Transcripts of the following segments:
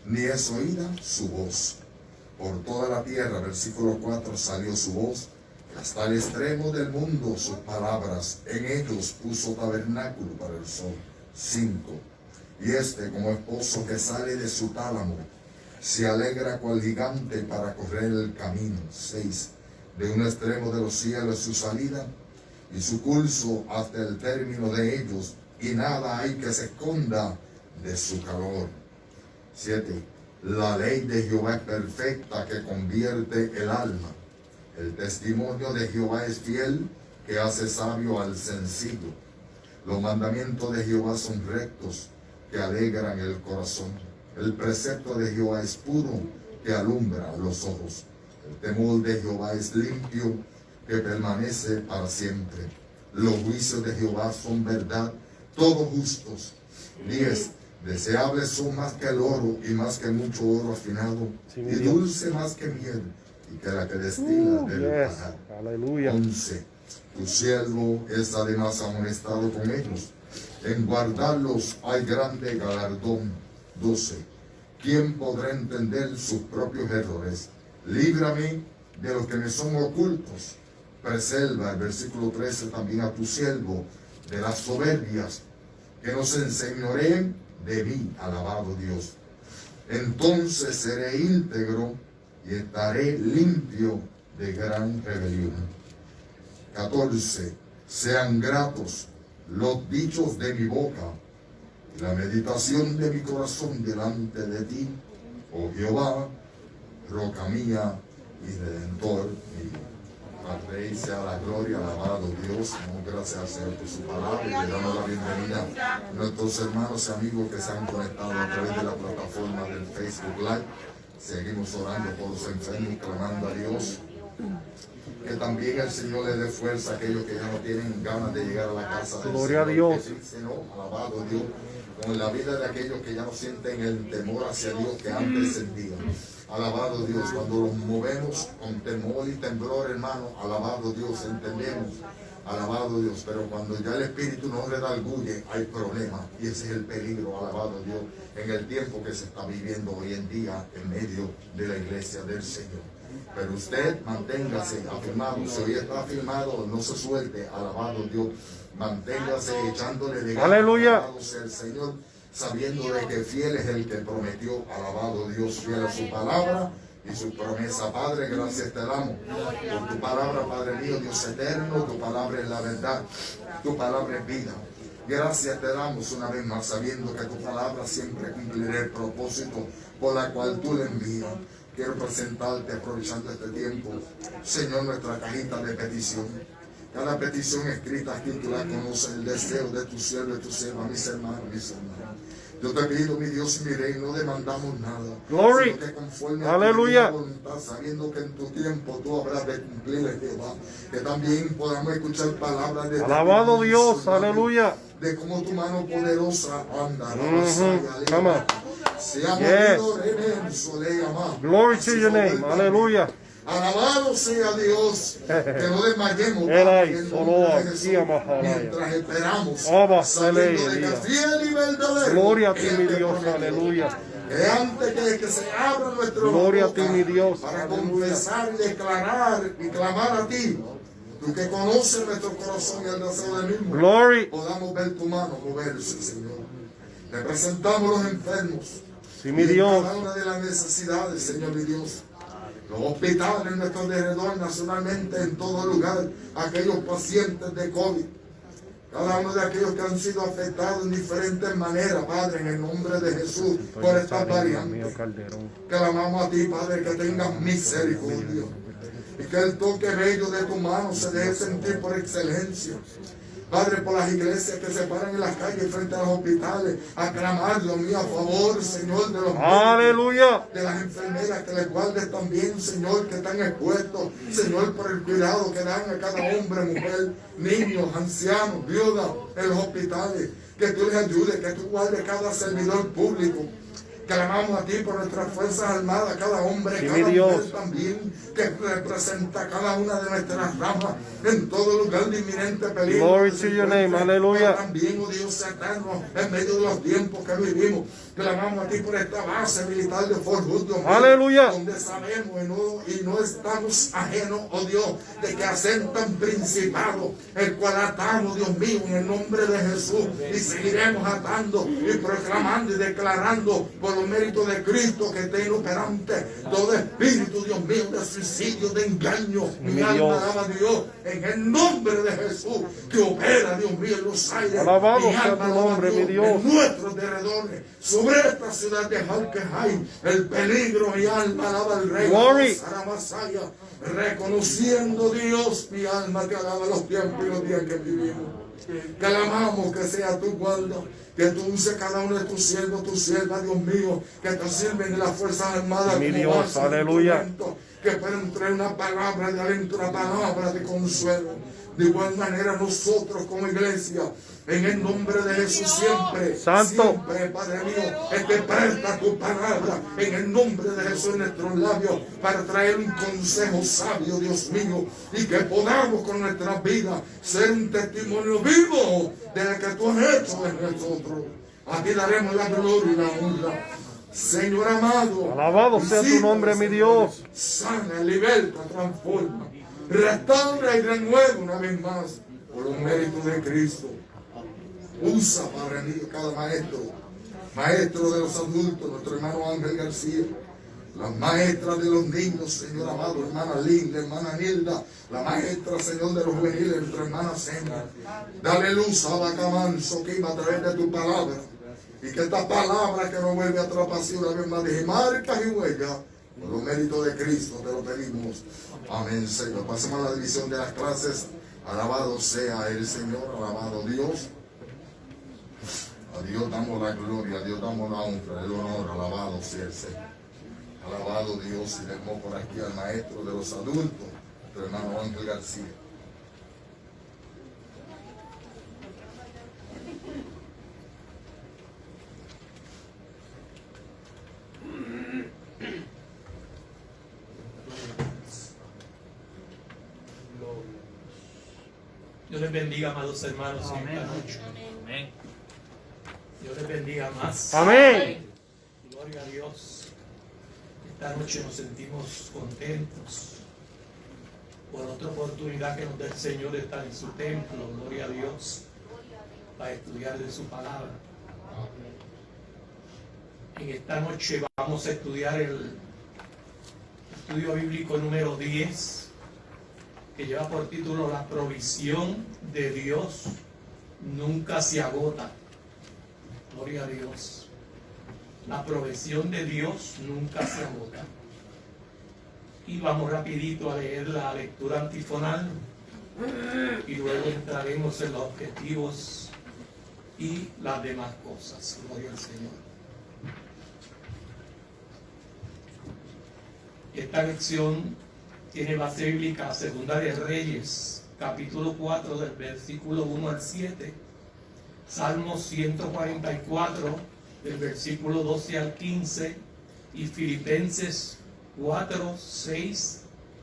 ni es oída su voz. Por toda la tierra, versículo 4, salió su voz, hasta el extremo del mundo sus palabras, en ellos puso tabernáculo para el sol. 5. Y como esposo que sale de su tálamo, se alegra cual gigante para correr el camino. 6. De un extremo de los cielos su salida, y su curso hasta el término de ellos, y nada hay que se esconda de su calor. 7. La ley de Jehová es perfecta, que convierte el alma. El testimonio de Jehová es fiel, que hace sabio al sencillo. Los mandamientos de Jehová son rectos, que alegran el corazón. El precepto de Jehová es puro, que alumbra los ojos. El temor de Jehová es limpio, que permanece para siempre. Los juicios de Jehová son verdad, todos justos. 10. Deseables son más que el oro, y más que mucho oro afinado, sí, y dulce más que miel, y que la que destila del pajar. Aleluya. 11. Tu siervo es además amonestado con ellos. En guardarlos hay grande galardón. 12. ¿Quién podrá entender sus propios errores? Líbrame de los que me son ocultos. Preserva, el versículo 13, también a tu siervo de las soberbias, que no se enseñoreen de mí, alabado Dios. Entonces seré íntegro y estaré limpio de gran rebelión. 14. Sean gratos los dichos de mi boca y la meditación de mi corazón delante de ti, oh Jehová, roca mía y redentor mío. Al Rey sea la gloria, alabado Dios. Gracias al Señor por su palabra, y le damos la bienvenida a nuestros hermanos y amigos que se han conectado a través de la plataforma del Facebook Live. Seguimos orando por los enfermos, clamando a Dios que también el Señor le dé fuerza a aquellos que ya no tienen ganas de llegar a la casa del Gloria Señor. a Dios. Alabado Dios, con la vida de aquellos que ya no sienten el temor hacia Dios que antes sentían. Alabado Dios, cuando nos movemos con temor y temblor, hermano, alabado Dios, entendemos, alabado Dios, pero cuando ya el Espíritu nos redarguye, hay problemas, y ese es el peligro, alabado Dios, en el tiempo que se está viviendo hoy en día en medio de la iglesia del Señor. Pero usted manténgase afirmado, si hoy está afirmado, no se suelte, alabado Dios, manténgase echándole de ganas, alabado sea el Señor, sabiendo de que fiel es el que prometió, alabado Dios, fiel a su palabra y su promesa. Padre, gracias te damos por tu palabra, Padre mío, Dios eterno, tu palabra es la verdad, tu palabra es vida. Gracias te damos una vez más, sabiendo que tu palabra siempre cumplirá el propósito por la cual tú le envías. Quiero presentarte, aprovechando este tiempo, Señor, nuestra cajita de petición. Cada petición escrita aquí tú la conoces, el deseo de tu siervo y tu sierva, mis hermanos, mis hermanas. Yo te pido, mi Dios y mi Rey, no demandamos nada. Glory. Sino que conforme Aleluya. a tu voluntad, sabiendo que en tu tiempo tú habrás de cumplir, Jehová. Que también podamos escuchar palabras de alabado Dios, aleluya. De cómo tu mano poderosa anda. Glory to your name, aleluya. Alabado sea Dios, que no desmayemos mientras esperamos, sabiendo de que fiel y verdadero. Gloria a ti, mi Dios, aleluya. Que antes que se abra nuestro gloria boca a ti, mi Dios, para aleluya. Confesar y declarar y clamar a ti, tú que conoces nuestro corazón y el deseo del mismo, Glory. podamos ver tu mano moverse, Señor. Te presentamos los enfermos, sí, mi Dios, cada una de las necesidades, Señor mi Dios. Los hospitales en nuestro alrededor, nacionalmente, en todo lugar, aquellos pacientes de COVID, cada uno de aquellos que han sido afectados en diferentes maneras, Padre, en el nombre de Jesús, por esta variante. Clamamos a ti, Padre, que tengas misericordia y que el toque bello de tu mano se deje sentir por excelencia. Padre, por las iglesias que se paran en las calles frente a los hospitales, a clamar, Dios mío, a favor, Señor, de los aleluya, de las enfermeras, que les guardes también, Señor, que están expuestos, Señor, por el cuidado que dan a cada hombre, mujer, niños, ancianos, viudas en los hospitales, que tú les ayudes, que tú guardes cada servidor público, Clamamos a ti por nuestras fuerzas armadas, cada hombre, Sí, cada mi Dios. mujer también, que representa cada una de nuestras ramas en todo lugar de inminente peligro. Glory to your name, aleluya. También, oh Dios eterno, en medio de los tiempos que vivimos, clamamos a ti por esta base militar de Fort Hood, Dios mío, Aleluya. donde sabemos y no estamos ajenos, oh Dios, de que asentan principados, el cual atamos, Dios mío, en el nombre de Jesús, y seguiremos atando y proclamando y declarando por los méritos de Cristo que esté inoperante todo espíritu, Dios mío, de suicidio, de engaño. Mi alma Dios. alaba a Dios en el nombre de Jesús que opera, Dios mío, en los aires. Alabado Mi sea alma tu alaba a nombre, mi Dios. En nuestros derredores, sobre esta ciudad de Jalquejay, el peligro, mi alma alaba al Rey. Glory. Saramasaya, reconociendo, Dios, mi alma te alaba los tiempos y los días que vivimos. Clamamos que sea tu guarda, que tú uses cada uno de tus siervos, tus siervas, Dios mío, que te sirven de las fuerzas armadas. Mi como Dios, base de aleluya. instrumento, que pueden traer una palabra de aliento, una palabra de consuelo. De igual manera nosotros como iglesia, en el nombre de Jesús siempre, Santo. siempre, Padre mío, presta tu palabra en el nombre de Jesús en nuestros labios para traer un consejo sabio, Dios mío, y que podamos con nuestras vidas ser un testimonio vivo de lo que tú has hecho en nosotros. A ti daremos la gloria y la honra. Señor amado, Alabado sea tu visita, nombre, mi Señor. Dios. Sana, liberta, transforma, restaura y renueva una vez más por los méritos de Cristo. Usa, Padre mío, cada maestro de los adultos, nuestro hermano Ángel García, las maestras de los niños, Señor amado, hermana Linda, hermana Nilda, la maestra, Señor, de los juveniles, nuestra hermana Sena. Dale luz a la camanzo que iba a través de tu palabra. Y que esta palabra que nos vuelve a traspasar una vez más de marcas y huellas, por los méritos de Cristo te lo pedimos. Amén, Señor. Pasemos a la división de las clases. Alabado sea el Señor, alabado Dios. A Dios damos la gloria, a Dios damos la honra, el honor, alabado sea el Señor. Alabado Dios, y dejamos por aquí al maestro de los adultos, nuestro hermano Ángel García. Dios les bendiga, amados hermanos, en esta noche. Amén. Dios les bendiga más. Amén. Gloria a Dios. Esta noche nos sentimos contentos por otra oportunidad que nos da el Señor de estar en su templo. Gloria a Dios. Para estudiar de su palabra. En esta noche vamos a estudiar el estudio bíblico número 10. Que lleva por título La provisión de Dios nunca se agota. Gloria a Dios. La provisión de Dios nunca se agota. Y vamos rapidito a leer la lectura antifonal y luego entraremos en los objetivos y las demás cosas. Gloria al Señor. Esta lección tiene base bíblica Segunda de Reyes, capítulo 4, del versículo 1 al 7, Salmos 144, del versículo 12 al 15, y Filipenses 4, 6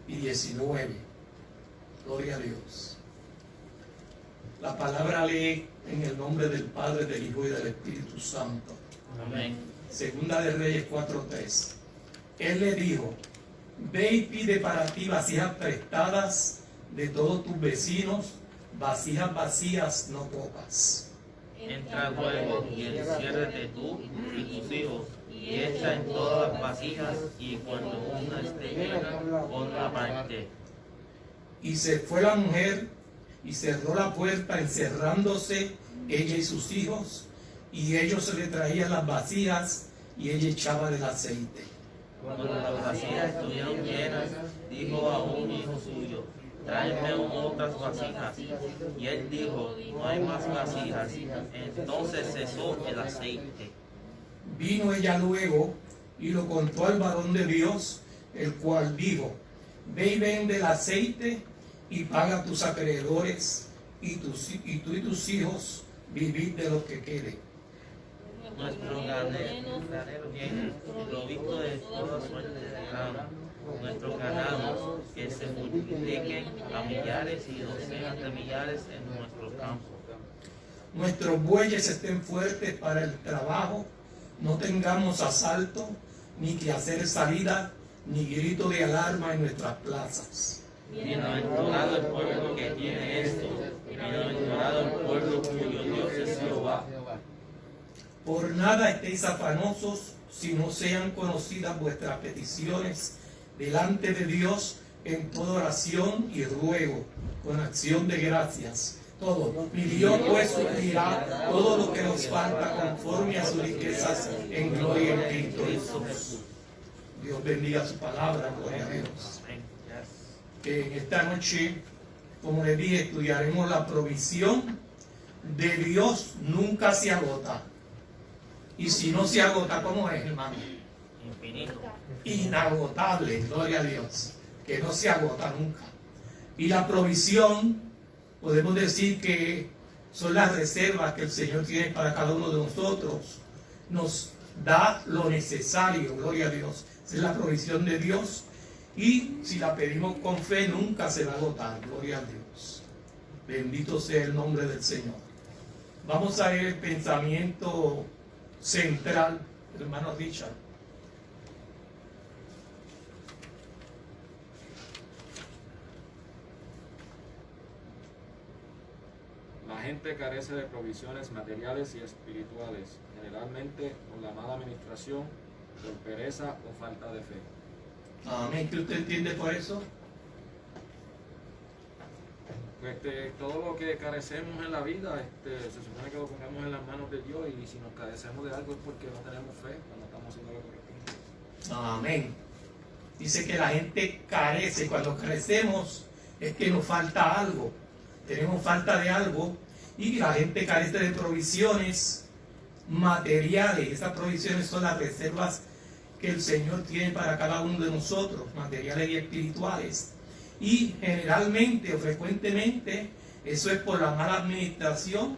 y 19. Gloria a Dios. La palabra lee en el nombre del Padre, del Hijo y del Espíritu Santo. Amén. Segunda de Reyes 4:3. Él le dijo: ve y pide para ti vasijas prestadas de todos tus vecinos, vasijas vacías, no pocas. Entra luego y enciérrate tú y tus hijos, y echa en todas las vasijas, y cuando una esté llena, ponla aparte. Y se fue la mujer y cerró la puerta, encerrándose ella y sus hijos, y ellos se le traían las vasijas y ella echaba del aceite. Cuando las vasijas estuvieron llenas, dijo a un hijo suyo: tráeme otras vasijas. Y él dijo: no hay más vasijas. Entonces cesó el aceite. Vino ella luego y lo contó al varón de Dios, el cual dijo: ve y vende el aceite y paga a tus acreedores, y tú y tus hijos vivid de lo que quede. nuestros graneros llenos, provistos de toda suerte de grano, nuestros ganados que se multipliquen a millares y docenas de millares en nuestros campos. Nuestros bueyes estén fuertes para el trabajo, no tengamos asalto, ni que hacer salida, ni grito de alarma en nuestras plazas. Bienaventurado el pueblo que tiene esto, bienaventurado el pueblo cuyo Dios es Jehová. Por nada estéis afanosos, si no sean conocidas vuestras peticiones delante de Dios en toda oración y ruego, con acción de gracias. Todo. Mi Dios pues suplirá todo lo que nos falta conforme a sus riquezas en gloria en Cristo Jesús. Dios bendiga su palabra, gloria a Dios. Que en esta noche, como les dije, estudiaremos la provisión de Dios, nunca se agota. Y si no se agota, ¿cómo es, hermano? Infinito. Inagotable, gloria a Dios, que no se agota nunca. Y la provisión, podemos decir que son las reservas que el Señor tiene para cada uno de nosotros. Nos da lo necesario, gloria a Dios. Esa es la provisión de Dios. Y si la pedimos con fe, nunca se va a agotar, gloria a Dios. Bendito sea el nombre del Señor. Vamos a ver el pensamiento central, hermano Richard. La gente carece de provisiones materiales y espirituales, generalmente por la mala administración, por pereza o falta de fe. Amén. ¿Qué usted entiende por eso? Pues todo lo que carecemos en la vida, se supone que lo pongamos en las manos de Dios, y si nos carecemos de algo es porque no tenemos fe, no estamos haciendo lo correcto. Amén. Dice que la gente carece. Cuando carecemos es que nos falta algo. Tenemos falta de algo y la gente carece de provisiones materiales. Esas provisiones son las reservas que el Señor tiene para cada uno de nosotros, materiales y espirituales. Y generalmente o frecuentemente eso es por la mala administración,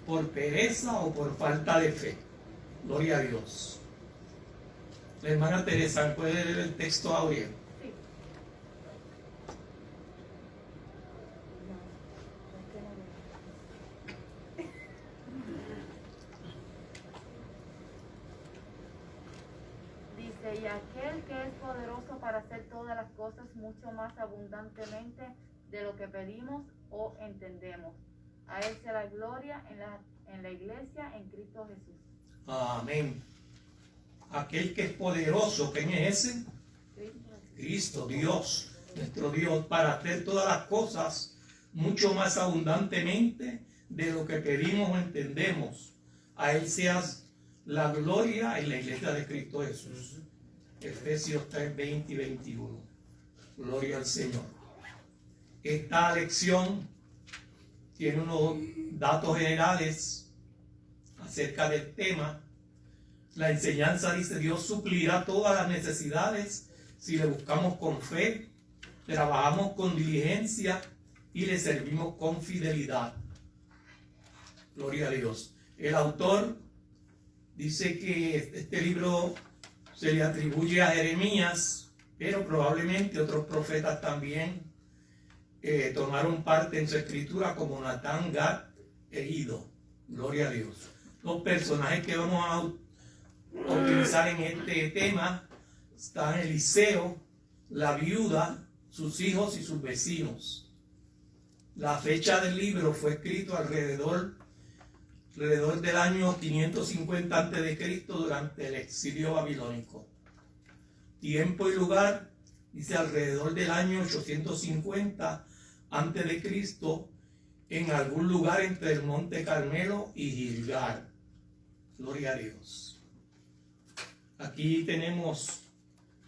por pereza o por falta de fe. Gloria a Dios. La hermana Teresa, ¿puede leer el texto audio? Dice, y aquel que es poderoso para hacer todas las cosas mucho más abundantemente de lo que pedimos o entendemos. A él sea la gloria en la iglesia en Cristo Jesús. Amén. Aquel que es poderoso, ¿quién es ese? Cristo, Dios, nuestro Dios, para hacer todas las cosas mucho más abundantemente de lo que pedimos o entendemos. A él sea la gloria en la iglesia de Cristo Jesús. Efesios 3, 20 y 21. Gloria al Señor. Esta lección tiene unos datos generales acerca del tema. La enseñanza dice: Dios suplirá todas las necesidades si le buscamos con fe, trabajamos con diligencia y le servimos con fidelidad. Gloria a Dios. El autor dice que este libro se le atribuye a Jeremías, pero probablemente otros profetas también tomaron parte en su escritura, como Natán, Gad e Ido. Gloria a Dios. Los personajes que vamos a utilizar en este tema están Eliseo, la viuda, sus hijos y sus vecinos. La fecha del libro fue escrito alrededor del año 550 a.C. durante el exilio babilónico. Tiempo y lugar, dice alrededor del año 850 a.C., en algún lugar entre el Monte Carmelo y Gilgal. Gloria a Dios. Aquí tenemos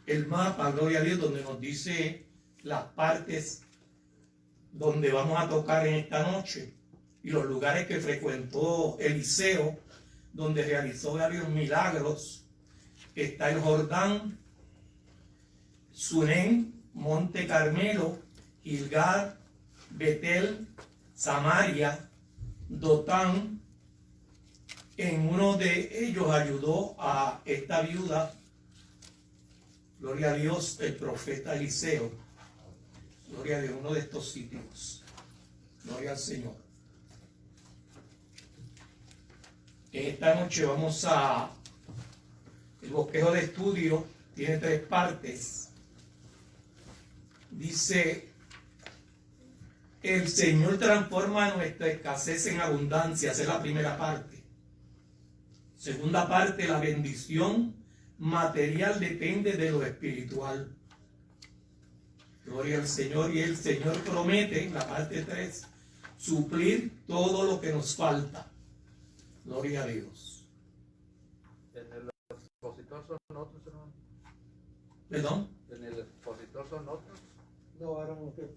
el mapa, gloria a Dios, donde nos dice las partes donde vamos a tocar en esta noche y los lugares que frecuentó Eliseo, donde realizó varios milagros. Está el Jordán, Sunem, Monte Carmelo, Gilgal, Betel, Samaria, Dotán, En uno de ellos ayudó a esta viuda, gloria a Dios, el profeta Eliseo. Gloria a Dios, uno de estos sitios. Gloria al Señor. En esta noche vamos a... El bosquejo de estudio tiene 3 partes. Dice: el Señor transforma nuestra escasez en abundancia. Esa es la primera parte. Segunda parte, la bendición material depende de lo espiritual. Gloria al Señor. Y el Señor promete, la parte 3, suplir todo lo que nos falta. Gloria a Dios. En el expositor son otros, hermano. ¿Perdón? En el expositor son otros. No, ahora no sé.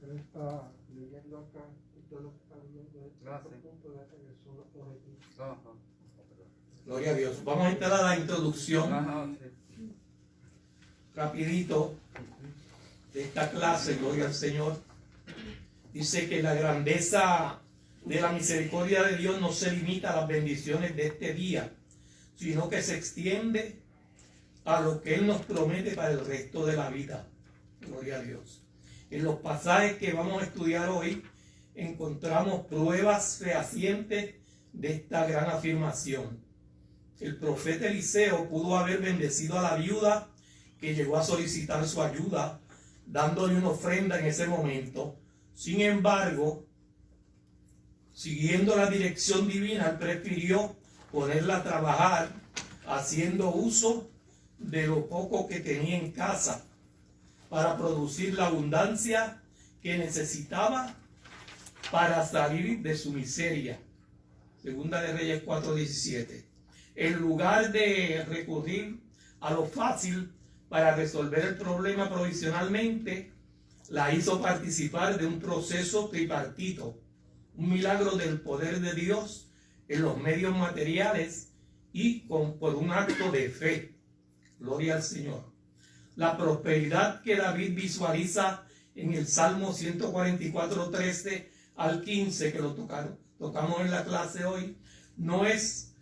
Él está leyendo acá y todo lo que está viendo es Gracias. punto de que son los objetivos. Ajá. Gloria a Dios. Vamos a entrar a la introducción Ajá, sí. rapidito de esta clase. Gloria al Señor. Dice que la grandeza de la misericordia de Dios no se limita a las bendiciones de este día, sino que se extiende a lo que Él nos promete para el resto de la vida. Gloria a Dios. En los pasajes que vamos a estudiar hoy encontramos pruebas fehacientes de esta gran afirmación. El profeta Eliseo pudo haber bendecido a la viuda que llegó a solicitar su ayuda, dándole una ofrenda en ese momento. Sin embargo, siguiendo la dirección divina, él prefirió ponerla a trabajar haciendo uso de lo poco que tenía en casa para producir la abundancia que necesitaba para salir de su miseria. Segunda de Reyes 4:17. En lugar de recurrir a lo fácil para resolver el problema provisionalmente, la hizo participar de un proceso tripartito, un milagro del poder de Dios en los medios materiales y por un acto de fe. Gloria al Señor. La prosperidad que David visualiza en el Salmo 144:13 al 15, que lo tocamos en la clase hoy, no es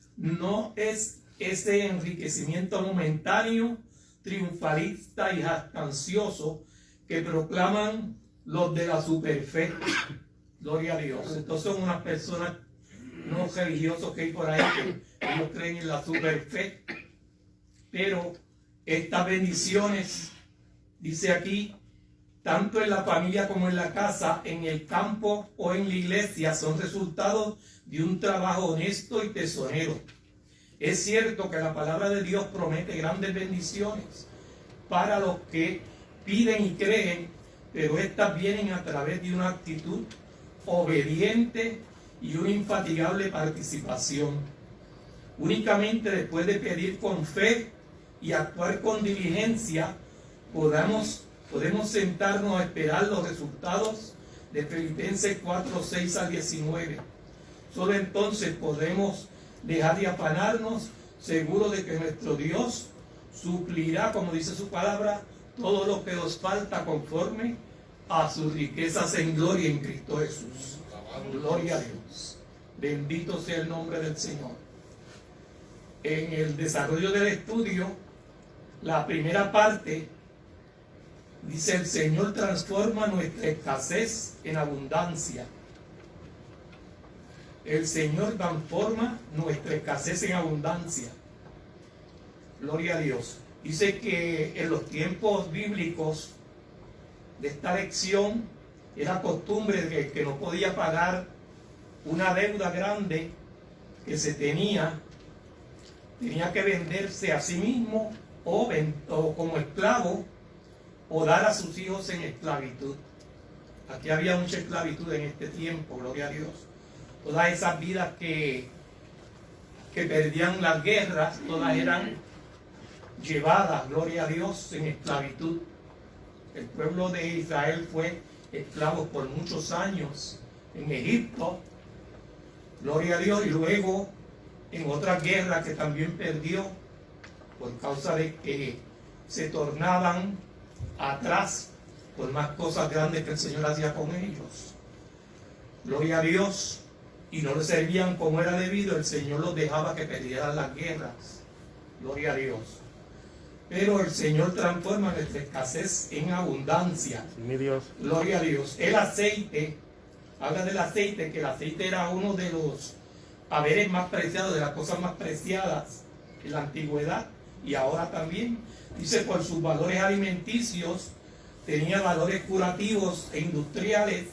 ese enriquecimiento momentáneo, triunfalista y jactancioso que proclaman los de la superfe. Gloria a Dios. Entonces son unas personas no religiosos que hay por ahí que ellos creen en la superfe. Pero estas bendiciones, dice aquí, tanto en la familia como en la casa, en el campo o en la iglesia, son resultados de un trabajo honesto y tesonero. Es cierto que la palabra de Dios promete grandes bendiciones para los que piden y creen, pero estas vienen a través de una actitud obediente y una infatigable participación. Únicamente después de pedir con fe y actuar con diligencia, podemos sentarnos a esperar los resultados de Filipenses 4:6-19. Solo entonces podremos dejar de afanarnos, seguros de que nuestro Dios suplirá, como dice su palabra, todo lo que os falta conforme a sus riquezas en gloria en Cristo Jesús. Gloria a Dios. Bendito sea el nombre del Señor. En el desarrollo del estudio, la primera parte dice: el Señor transforma nuestra escasez en abundancia. El Señor transforma nuestra escasez en abundancia. Gloria a Dios. Dice que en los tiempos bíblicos de esta lección era costumbre de que el que no podía pagar una deuda grande que se tenía que venderse a sí mismo o como esclavo o dar a sus hijos en esclavitud. Aquí había mucha esclavitud en este tiempo, gloria a Dios. Todas esas vidas que perdían las guerras, todas eran llevadas, gloria a Dios, en esclavitud. El pueblo de Israel fue esclavo por muchos años en Egipto, gloria a Dios, y luego en otra guerra que también perdió por causa de que se tornaban atrás por más cosas grandes que el Señor hacía con ellos. Gloria a Dios. y no le servían como era debido, el Señor los dejaba que perdieran las guerras. Gloria a Dios. Pero el Señor transforma nuestra escasez en abundancia. Sí, mi Dios. Gloria a Dios. El aceite, habla del aceite, que el aceite era uno de los haberes más preciados, de las cosas más preciadas en la antigüedad y ahora también. Dice, por sus valores alimenticios, tenía valores curativos e industriales.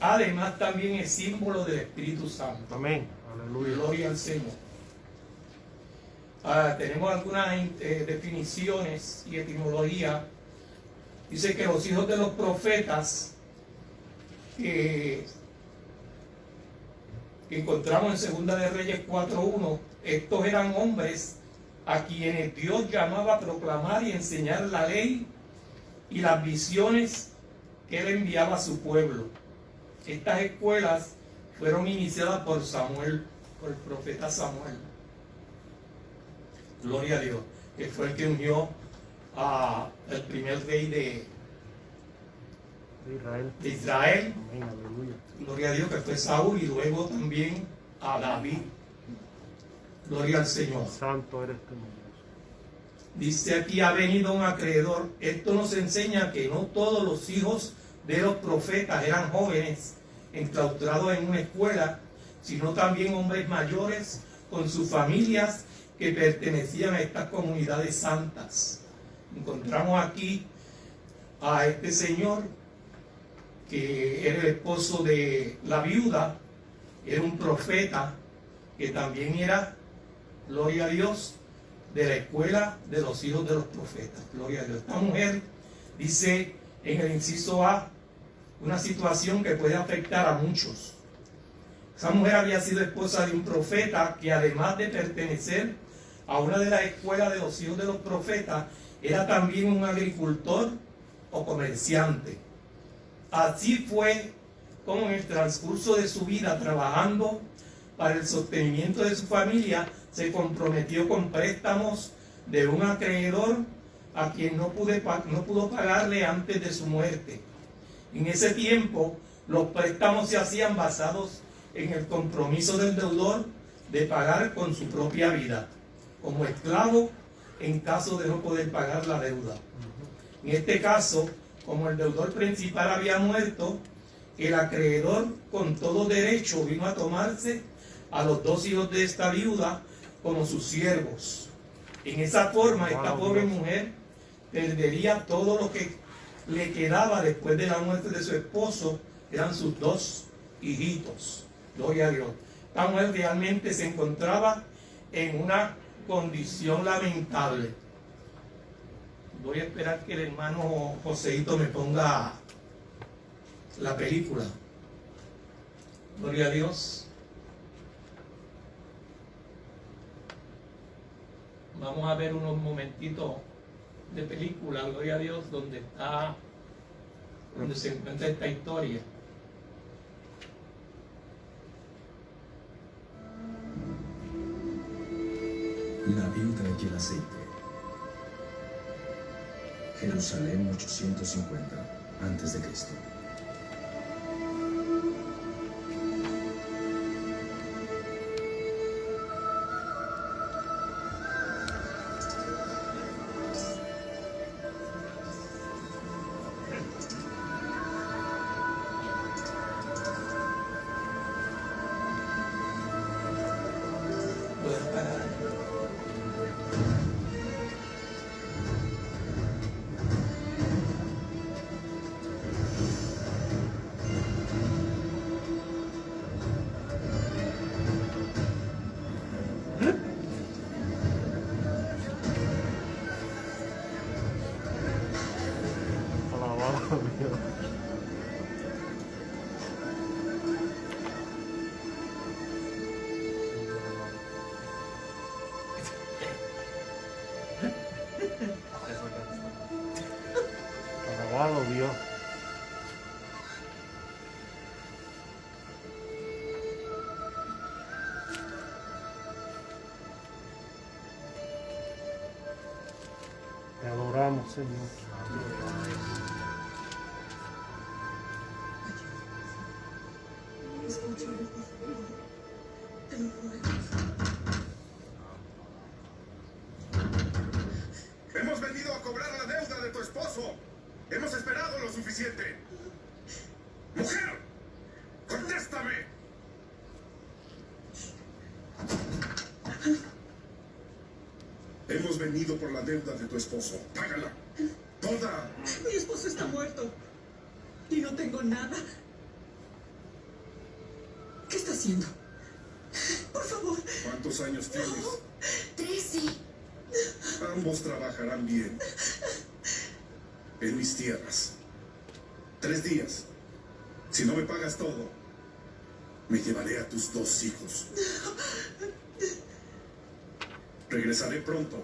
Además, también es símbolo del Espíritu Santo. Amén. Aleluya. Gloria al Señor. Tenemos algunas definiciones y etimología. Dice que los hijos de los profetas que encontramos en Segunda de Reyes 4:1, estos eran hombres a quienes Dios llamaba a proclamar y enseñar la ley y las visiones que él enviaba a su pueblo. Estas escuelas fueron iniciadas por Samuel, por el profeta Samuel. Gloria a Dios, que fue el que unió al primer rey de Israel. Amén. Aleluya. Gloria a Dios, que fue Saúl, y luego también a David. Gloria al Señor. Santo eres tú, mi Dios. Dice aquí, ha venido un acreedor. Esto nos enseña que no todos los hijos de los profetas eran jóvenes enclaustrados en una escuela, sino también hombres mayores con sus familias que pertenecían a estas comunidades santas. Encontramos aquí a este señor que era el esposo de la viuda, era un profeta que también era, gloria a Dios, de la escuela de los hijos de los profetas. Gloria a Dios. Esta mujer dice en el inciso A una situación que puede afectar a muchos. Esa mujer había sido esposa de un profeta que, además de pertenecer a una de las escuelas de los hijos de los profetas, era también un agricultor o comerciante. Así fue como en el transcurso de su vida, trabajando para el sostenimiento de su familia, se comprometió con préstamos de un acreedor a quien no pudo pagarle antes de su muerte. En ese tiempo, los préstamos se hacían basados en el compromiso del deudor de pagar con su propia vida, como esclavo en caso de no poder pagar la deuda. En este caso, como el deudor principal había muerto, el acreedor con todo derecho vino a tomarse a los dos hijos de esta viuda como sus siervos. En esa forma, esta pobre mujer perdería todo lo que le quedaba después de la muerte de su esposo, eran sus dos hijitos. Gloria a Dios. Esta mujer realmente se encontraba en una condición lamentable. Voy a esperar que el hermano Joseito me ponga la película. Gloria a Dios. Vamos a ver unos momentitos de película, gloria a Dios, donde se encuentra esta historia. La viuda y el aceite. Jerusalén 850 a.C. Puedes parar. Alabado Dios. Alabado Dios. Te adoramos, Señor. Escucha. cobrar la deuda de tu esposo. Hemos esperado lo suficiente. ¡Mujer! ¡Contéstame! Hemos venido por la deuda de tu esposo. ¡Págala! ¡Toda! Mi esposo está muerto. Y no tengo nada. ¿Qué está haciendo? Por favor. ¿Cuántos años tienes? 13. Ambos trabajarán bien. En mis tierras. 3 días. Si no me pagas todo, me llevaré a tus 2 hijos. Regresaré pronto.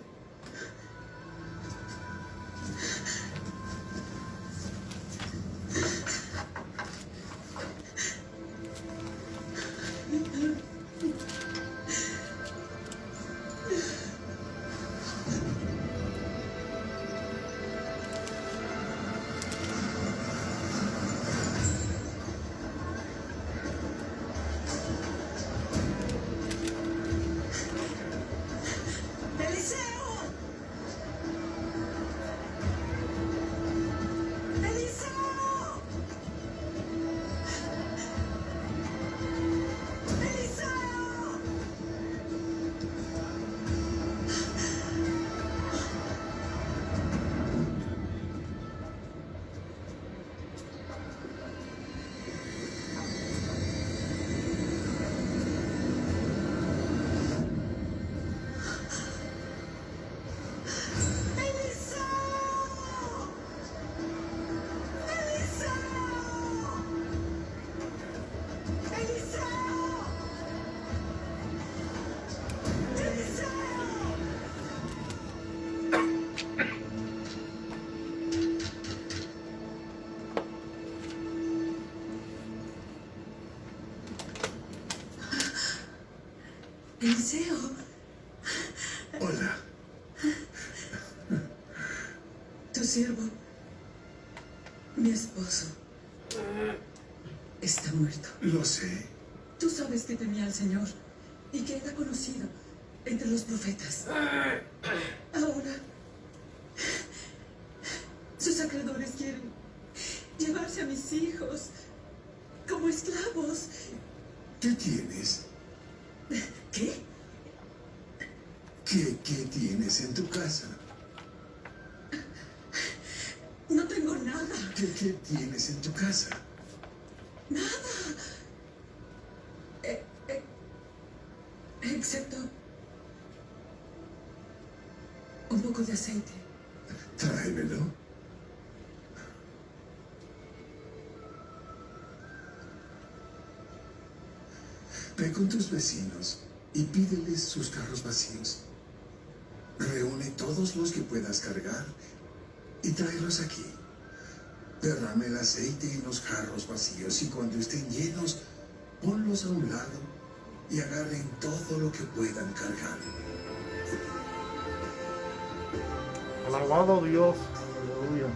Eliseo. Hola. Tu siervo, mi esposo, está muerto. Lo sé. Tú sabes que temía al Señor y que era conocido entre los profetas. Ahora, sus acreedores quieren llevarse a mis hijos como esclavos. ¿Qué tienes? ¿Qué? ¿Qué tienes en tu casa? No tengo nada. ¿Qué tienes en tu casa? Nada. Excepto un poco de aceite. Tráemelo. Ve con tus vecinos y pídeles sus carros vacíos. Reúne todos los que puedas cargar y tráelos aquí. Derrame el aceite en los jarros vacíos y cuando estén llenos, ponlos a un lado y agarren todo lo que puedan cargar. Alabado Dios. Aleluya.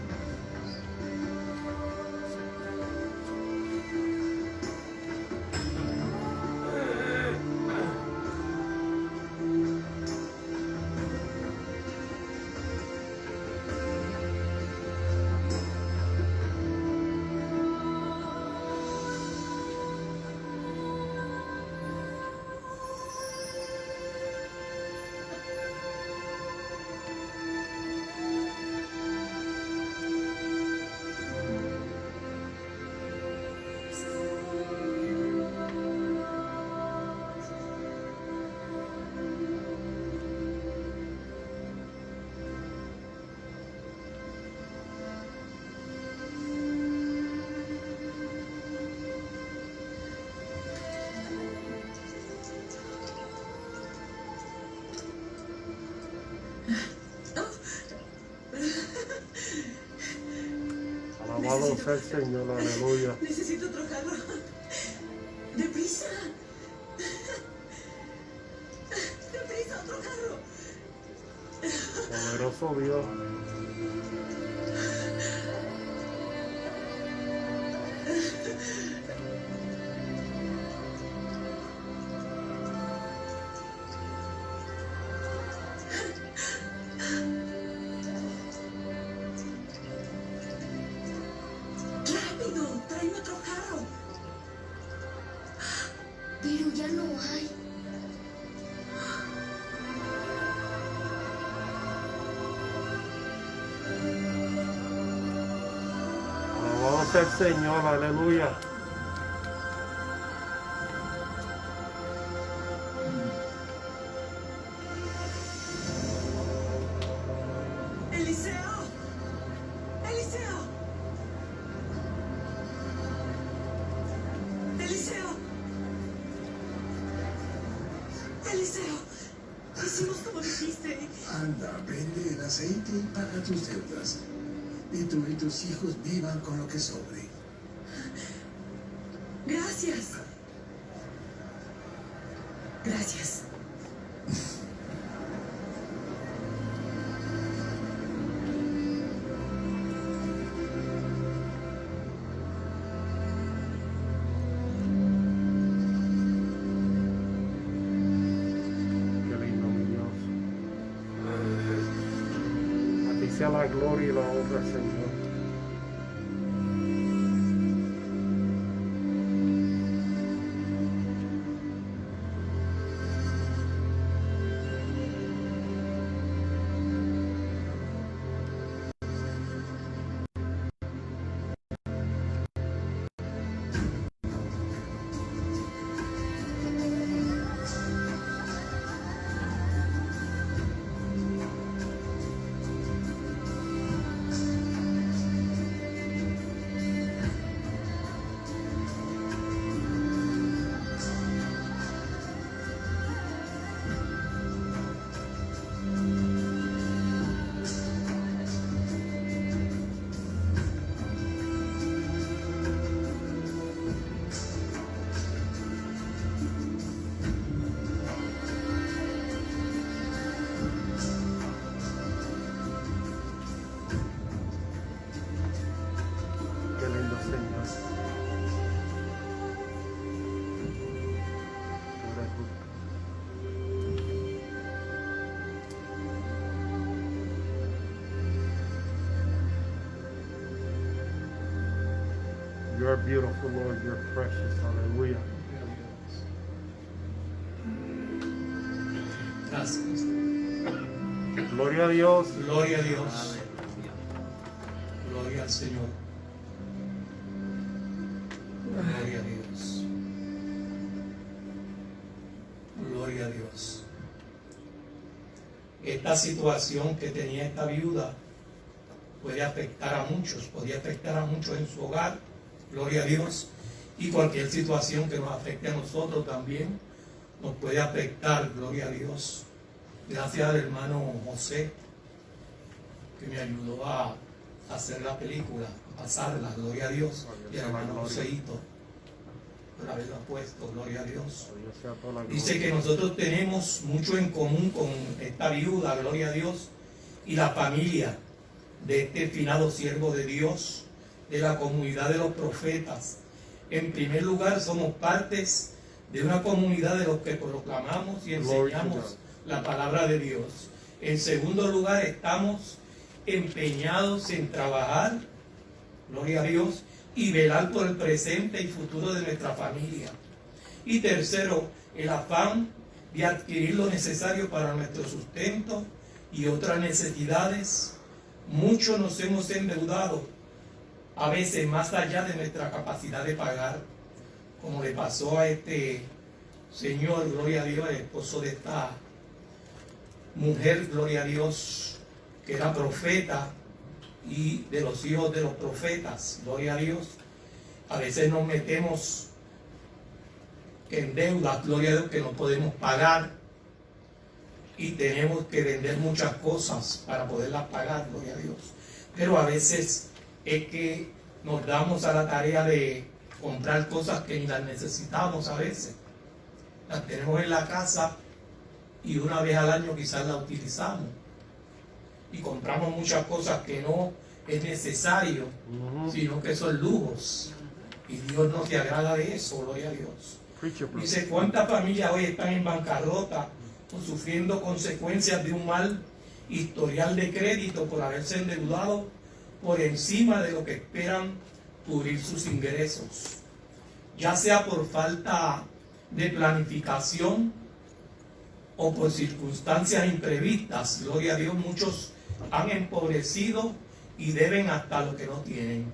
Alabado sea el Señor, aleluya. Necesito otro jarro. ¡Deprisa! ¡Deprisa, otro jarro! Poderoso Dios. sea el Señor, aleluya. Eliseo. Eliseo. Eliseo. Eliseo. Hicimos como dijiste. Anda, vende el aceite y paga tus deudas. Y tú y tus hijos vivan con lo que sobre. Gracias. Gracias. Qué lindo, mi Dios. A ti sea la gloria y la honra, Señor. Qué lindo, Señor. Tú eres justo. You are beautiful, Lord. You're precious. Hallelujah. Gracias. Gloria a Dios. Gloria a Dios. Gloria al Señor. Gloria a Dios. Gloria a Dios. Esta situación que tenía esta viuda puede afectar a muchos, podía afectar a muchos en su hogar. Gloria a Dios. Y cualquier situación que nos afecte a nosotros también nos puede afectar. Gloria a Dios. Gracias al hermano José que me ayudó a hacer la película, a pasarla. Gloria a Dios. Y al hermano Joséito por haberla puesto. Gloria a Dios. Dice que nosotros tenemos mucho en común con esta viuda, gloria a Dios, y la familia de este finado siervo de Dios, de la comunidad de los profetas. En primer lugar, somos partes de una comunidad de los que proclamamos y enseñamos la palabra de Dios. En segundo lugar, estamos empeñados en trabajar, gloria a Dios, y velar por el presente y futuro de nuestra familia. Y tercero, el afán de adquirir lo necesario para nuestro sustento y otras necesidades. Muchos nos hemos endeudado, a veces más allá de nuestra capacidad de pagar, como le pasó a este señor, gloria a Dios, el esposo de esta mujer, gloria a Dios, que era profeta y de los hijos de los profetas, gloria a Dios. A veces nos metemos en deudas, gloria a Dios, que no podemos pagar y tenemos que vender muchas cosas para poderlas pagar, gloria a Dios. Pero a veces es que nos damos a la tarea de comprar cosas que ni las necesitamos a veces. Las tenemos en la casa y una vez al año quizás las utilizamos. Y compramos muchas cosas que no es necesario, sino que son lujos. Y Dios no se agrada de eso, gloria a Dios. Dice, ¿cuántas familias hoy están en bancarrota o sufriendo consecuencias de un mal historial de crédito por haberse endeudado por encima de lo que esperan cubrir sus ingresos? Ya sea por falta de planificación o por circunstancias imprevistas, gloria a Dios, muchos han empobrecido y deben hasta lo que no tienen.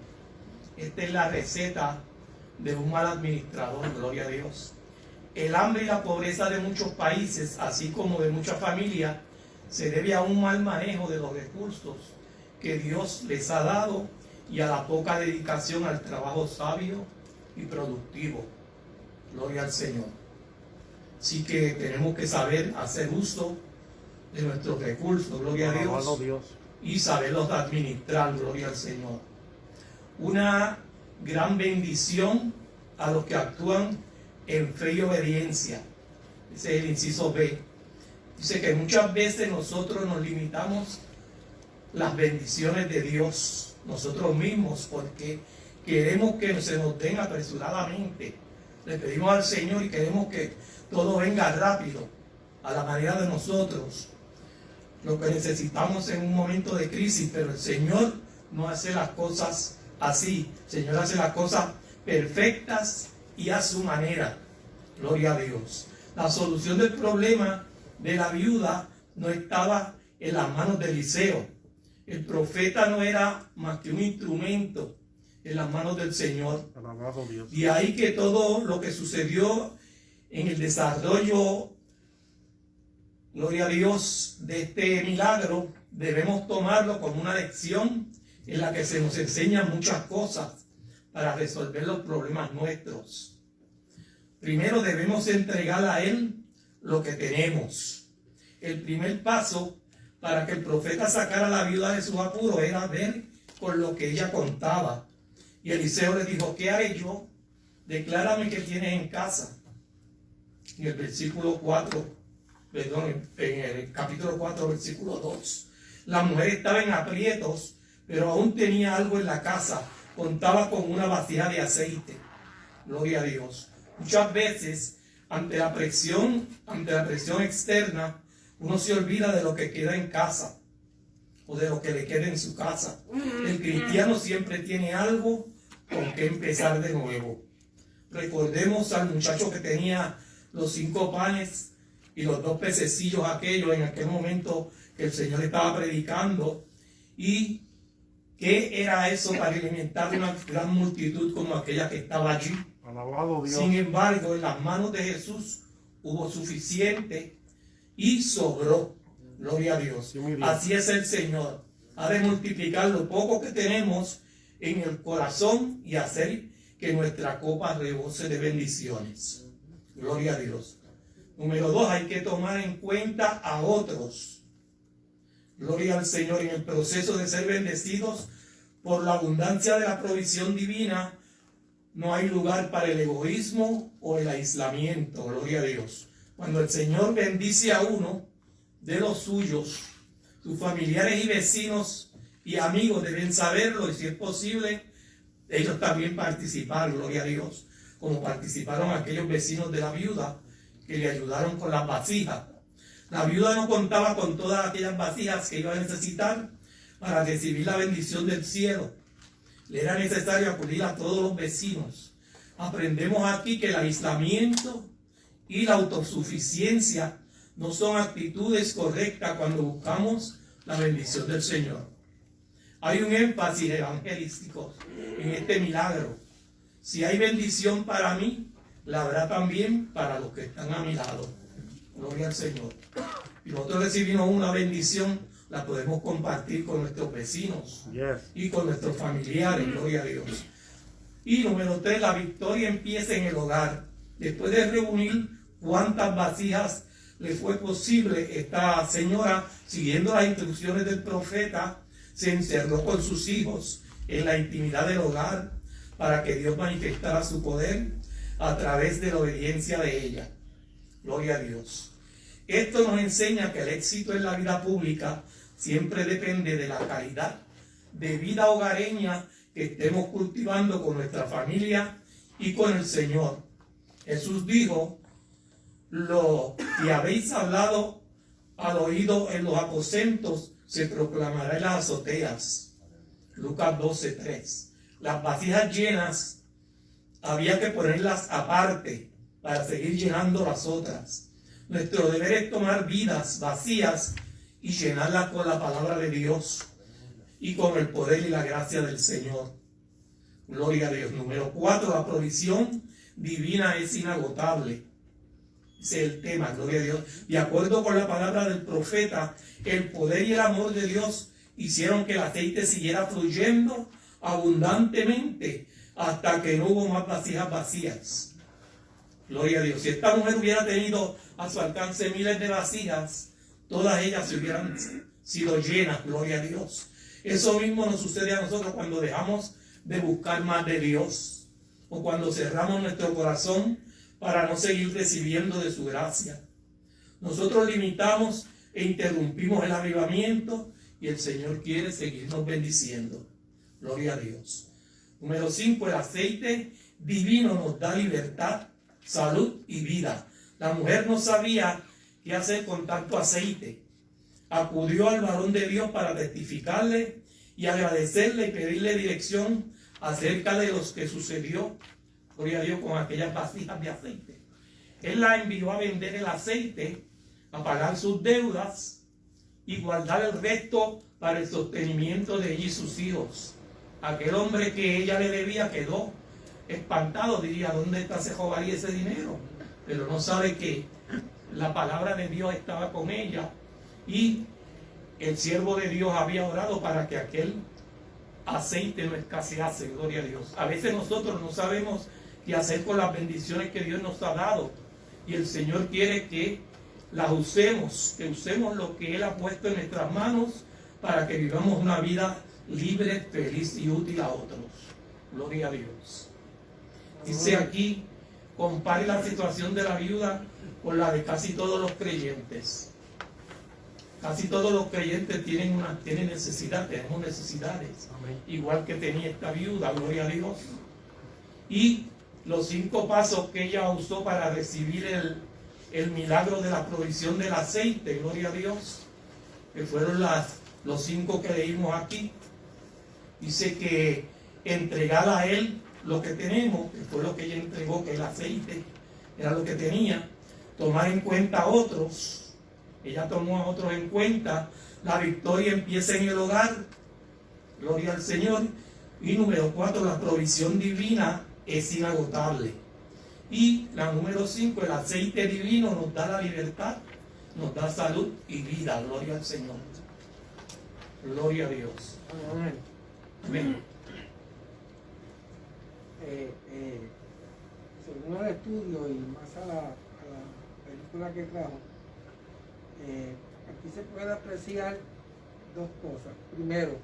Esta es la receta de un mal administrador, gloria a Dios. El hambre y la pobreza de muchos países, así como de muchas familias, se debe a un mal manejo de los recursos que Dios les ha dado y a la poca dedicación al trabajo sabio y productivo. Gloria al Señor. Así que tenemos que saber hacer uso de nuestros recursos, gloria a Alabado Dios, Dios. y saberlos administrar, gloria al Señor. Una gran bendición a los que actúan en fe y obediencia. Ese es el inciso B. Dice que muchas veces nosotros nos limitamos las bendiciones de Dios nosotros mismos porque queremos que se nos den apresuradamente. Le pedimos al Señor y queremos que todo venga rápido a la manera de nosotros. Lo que necesitamos en un momento de crisis, pero el Señor no hace las cosas así. El Señor hace las cosas perfectas y a su manera. Gloria a Dios. La solución del problema de la viuda no estaba en las manos de Eliseo. El profeta no era más que un instrumento en las manos del Señor. Alabado Dios. Y ahí que todo lo que sucedió en el desarrollo, gloria a Dios, de este milagro, debemos tomarlo como una lección en la que se nos enseñan muchas cosas para resolver los problemas nuestros. Primero debemos entregar a Él lo que tenemos. El primer paso para que el profeta sacara a la viuda de sus apuros era ver con lo que ella contaba. Y Eliseo le dijo, ¿qué haré yo? Declárame qué tienes en casa. En el versículo 4, perdón, en el capítulo 4, versículo 2. La mujer estaba en aprietos, pero aún tenía algo en la casa. Contaba con una vasija de aceite. Gloria a Dios. Muchas veces, ante la presión externa, uno se olvida de lo que queda en casa o de lo que le queda en su casa. El cristiano siempre tiene algo con que empezar de nuevo. Recordemos al muchacho que tenía los 5 panes y los 2 pececillos aquellos en aquel momento que el Señor estaba predicando. ¿Y qué era eso para alimentar una gran multitud como aquella que estaba allí? Alabado Dios. Sin embargo, en las manos de Jesús hubo suficiente y sobró. Gloria a Dios. Sí, muy bien. Así es el Señor. Ha de multiplicar lo poco que tenemos en el corazón y hacer que nuestra copa rebose de bendiciones. Gloria a Dios. Número 2, hay que tomar en cuenta a otros. Gloria al Señor. En el proceso de ser bendecidos por la abundancia de la provisión divina, no hay lugar para el egoísmo o el aislamiento. Gloria a Dios. Cuando el Señor bendice a uno de los suyos, sus familiares y vecinos y amigos deben saberlo, y si es posible, ellos también participar, gloria a Dios, como participaron aquellos vecinos de la viuda que le ayudaron con las vasijas. La viuda no contaba con todas aquellas vasijas que iba a necesitar para recibir la bendición del cielo. Le era necesario acudir a todos los vecinos. Aprendemos aquí que el aislamiento y la autosuficiencia no son actitudes correctas cuando buscamos la bendición del Señor. Hay un énfasis evangelístico en este milagro. Si hay bendición para mí, la habrá también para los que están a mi lado. Gloria al Señor. Y nosotros recibimos una bendición, la podemos compartir con nuestros vecinos y con nuestros familiares. Gloria a Dios. Y número 3, la victoria empieza en el hogar. Después de reunir cuántas vasijas le fue posible, esta señora, siguiendo las instrucciones del profeta, se encerró con sus hijos en la intimidad del hogar para que Dios manifestara su poder a través de la obediencia de ella. Gloria a Dios. Esto nos enseña que el éxito en la vida pública siempre depende de la calidad de vida hogareña que estemos cultivando con nuestra familia y con el Señor. Jesús dijo, lo que habéis hablado al oído en los aposentos se proclamará en las azoteas. Lucas 12:3. Las vasijas llenas había que ponerlas aparte para seguir llenando las otras. Nuestro deber es tomar vidas vacías y llenarlas con la palabra de Dios y con el poder y la gracia del Señor. Gloria a Dios. Número 4, la provisión divina es inagotable. Ese es el tema, gloria a Dios. De acuerdo con la palabra del profeta, el poder y el amor de Dios hicieron que el aceite siguiera fluyendo abundantemente hasta que no hubo más vasijas vacías. Gloria a Dios. Si esta mujer hubiera tenido a su alcance miles de vasijas, todas ellas se hubieran sido llenas, gloria a Dios. Eso mismo nos sucede a nosotros cuando dejamos de buscar más de Dios, o cuando cerramos nuestro corazón para no seguir recibiendo de su gracia. Nosotros limitamos e interrumpimos el avivamiento y el Señor quiere seguirnos bendiciendo. Gloria a Dios. Número 5, el aceite divino nos da libertad, salud y vida. La mujer no sabía qué hacer con tanto aceite. Acudió al varón de Dios para testificarle y agradecerle y pedirle dirección acerca de lo que sucedió, gloria a Dios, con aquellas vasijas de aceite. Él la envió a vender el aceite, a pagar sus deudas y guardar el resto para el sostenimiento de ella y sus hijos. Aquel hombre que ella le debía quedó espantado, diría, ¿dónde está ese joven y ese dinero? Pero no sabe que la palabra de Dios estaba con ella y el siervo de Dios había orado para que aquel aceite no escasease, gloria a Dios. A veces nosotros no sabemos qué hacer con las bendiciones que Dios nos ha dado y el Señor quiere que las usemos, que usemos lo que Él ha puesto en nuestras manos para que vivamos una vida libre, feliz y útil a otros. Gloria a Dios. Dice aquí, compare la situación de la viuda con la de casi todos los creyentes. Casi todos los creyentes tienen necesidad, tenemos necesidades. Amén. Igual que tenía esta viuda, gloria a Dios. Y los 5 pasos que ella usó para recibir el milagro de la provisión del aceite, gloria a Dios, que fueron los 5 que leímos aquí. Dice que entregar a Él lo que tenemos, que fue lo que ella entregó, que el aceite era lo que tenía. Tomar en cuenta a otros. Ella tomó a otros en cuenta. La victoria empieza en el hogar. Gloria al Señor. Y número 4, la provisión divina es inagotable. Y la número 5, el aceite divino nos da la libertad, nos da salud y vida. Gloria al Señor. Gloria a Dios. Amén. Amén. Según el estudio y más a la película que trajo, aquí se puede apreciar 2 cosas. Primero,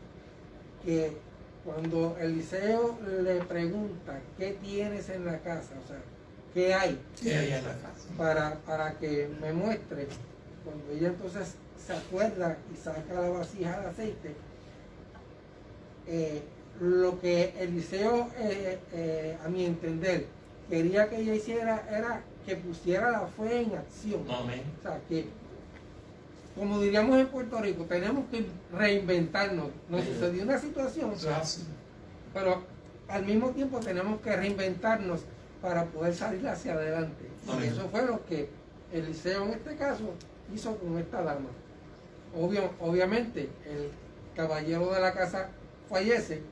que cuando Eliseo le pregunta qué tienes en la casa, o sea, qué hay en la casa, para que me muestre, cuando ella entonces se acuerda y saca la vasija de aceite, lo que Eliseo, a mi entender, quería que ella hiciera era que pusiera la fe en acción. Amén. O sea, que, como diríamos en Puerto Rico, tenemos que reinventarnos. Nos sucedió una situación, pero al mismo tiempo tenemos que reinventarnos para poder salir hacia adelante. Amén. Y eso fue lo que Eliseo en este caso hizo con esta dama. Obviamente, el caballero de la casa fallece,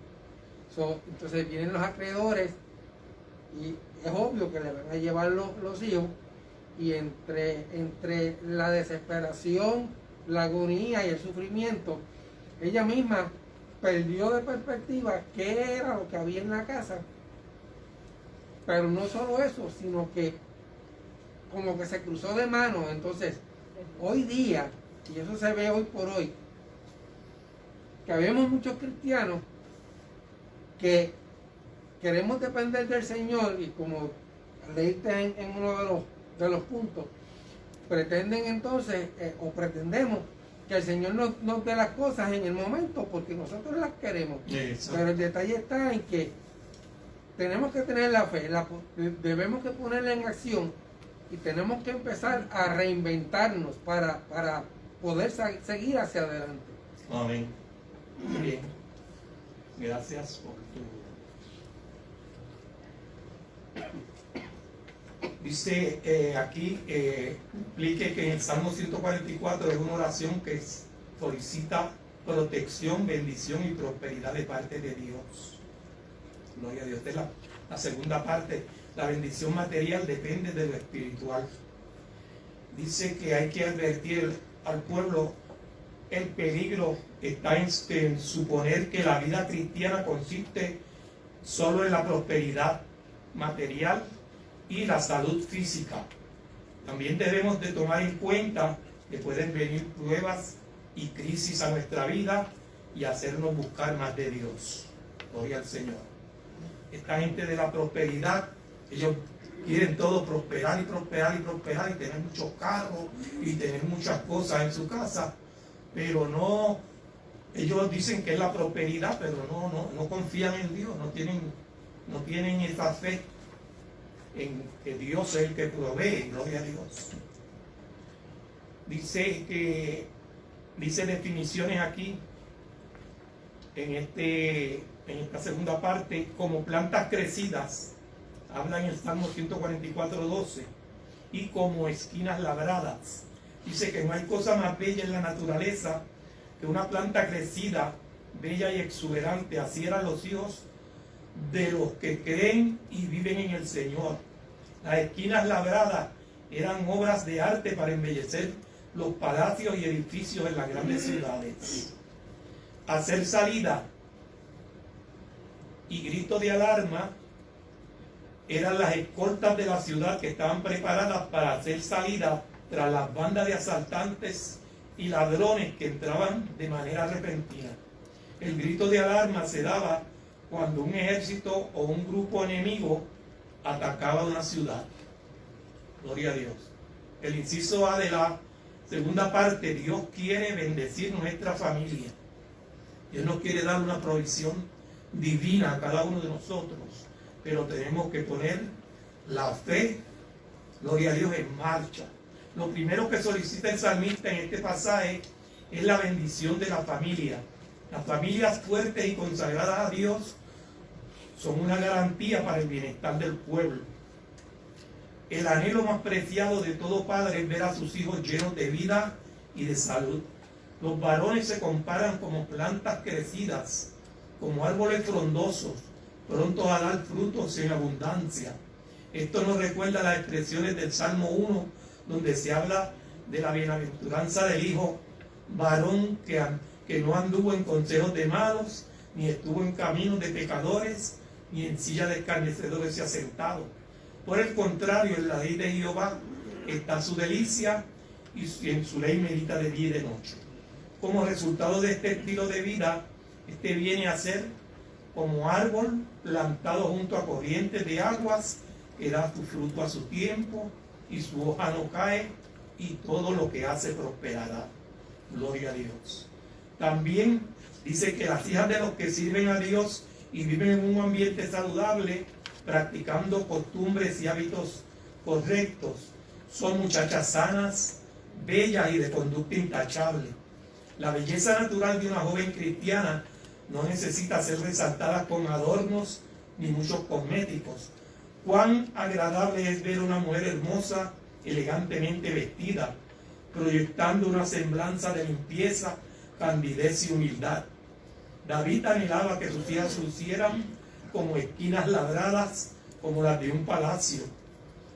entonces vienen los acreedores y es obvio que le van a llevar los hijos, y entre la desesperación, la agonía y el sufrimiento, ella misma perdió de perspectiva qué era lo que había en la casa. Pero no solo eso, sino que como que se cruzó de manos. Entonces, hoy día, y eso se ve hoy por hoy, que habemos muchos cristianos que queremos depender del Señor, y como leíste en uno de los puntos, pretenden entonces, o pretendemos que el Señor nos dé las cosas en el momento porque nosotros las queremos. Exacto. Pero el detalle está en que tenemos que tener la fe, debemos que ponerla en acción, y tenemos que empezar a reinventarnos para poder seguir hacia adelante. Amén. Muy bien. Gracias por tu... Dice aquí, explique que en el Salmo 144 es una oración que solicita protección, bendición y prosperidad de parte de Dios. Gloria a Dios. Esta es la segunda parte. La bendición material depende de lo espiritual. Dice que hay que advertir al pueblo el peligro que está en suponer que la vida cristiana consiste solo en la prosperidad material y la salud física. También debemos de tomar en cuenta que pueden venir pruebas y crisis a nuestra vida y hacernos buscar más de Dios. Gloria al Señor. Esta gente de la prosperidad, ellos quieren todo prosperar y prosperar y prosperar y tener muchos carros y tener muchas cosas en su casa, pero no, ellos dicen que es la prosperidad, pero no confían en Dios, no tienen esa fe en que Dios es el que provee. Gloria a Dios. Dice definiciones aquí en esta segunda parte, como plantas crecidas, habla en el Salmo 144:12, y como esquinas labradas. Dice que no hay cosa más bella en la naturaleza que una planta crecida, bella y exuberante. Así eran los hijos de los que creen y viven en el Señor. Las esquinas labradas eran obras de arte para embellecer los palacios y edificios en las grandes ciudades. Hacer salida y grito de alarma eran las escoltas de la ciudad que estaban preparadas para hacer salida tras las bandas de asaltantes y ladrones que entraban de manera repentina. El grito de alarma se daba cuando un ejército o un grupo enemigo atacaba una ciudad. Gloria a Dios. El inciso A de la segunda parte, Dios quiere bendecir nuestra familia. Dios nos quiere dar una provisión divina a cada uno de nosotros, pero tenemos que poner la fe, gloria a Dios, en marcha. Lo primero que solicita el salmista en este pasaje es la bendición de la familia. Las familias fuertes y consagradas a Dios son una garantía para el bienestar del pueblo. El anhelo más preciado de todo padre es ver a sus hijos llenos de vida y de salud. Los varones se comparan como plantas crecidas, como árboles frondosos, prontos a dar frutos en abundancia. Esto nos recuerda las expresiones del Salmo 1, donde se habla de la bienaventuranza del hijo varón que no anduvo en consejos de malos, ni estuvo en caminos de pecadores, ni en silla de escarnecedores se ha sentado. Por el contrario, en la ley de Jehová está su delicia, y en su ley medita de día y de noche. Como resultado de este estilo de vida, este viene a ser como árbol plantado junto a corrientes de aguas, que da su fruto a su tiempo, y su hoja no cae, y todo lo que hace prosperará. Gloria a Dios. También dice que las hijas de los que sirven a Dios y viven en un ambiente saludable, practicando costumbres y hábitos correctos, son muchachas sanas, bellas y de conducta intachable. La belleza natural de una joven cristiana no necesita ser resaltada con adornos ni muchos cosméticos. Cuán agradable es ver a una mujer hermosa, elegantemente vestida, proyectando una semblanza de limpieza, candidez y humildad. David anhelaba que sus hijas lucieran como esquinas labradas, como las de un palacio.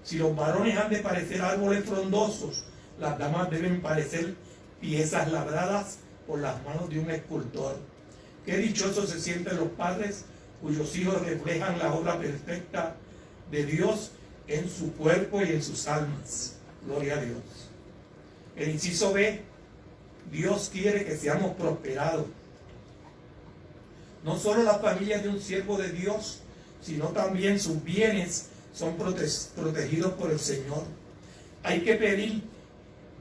Si los varones han de parecer árboles frondosos, las damas deben parecer piezas labradas por las manos de un escultor. Qué dichosos se sienten los padres cuyos hijos reflejan la obra perfecta de Dios en su cuerpo y en sus almas. Gloria a Dios. El inciso B, Dios quiere que seamos prosperados. No solo las familias de un siervo de Dios, sino también sus bienes son protegidos por el Señor. Hay que pedir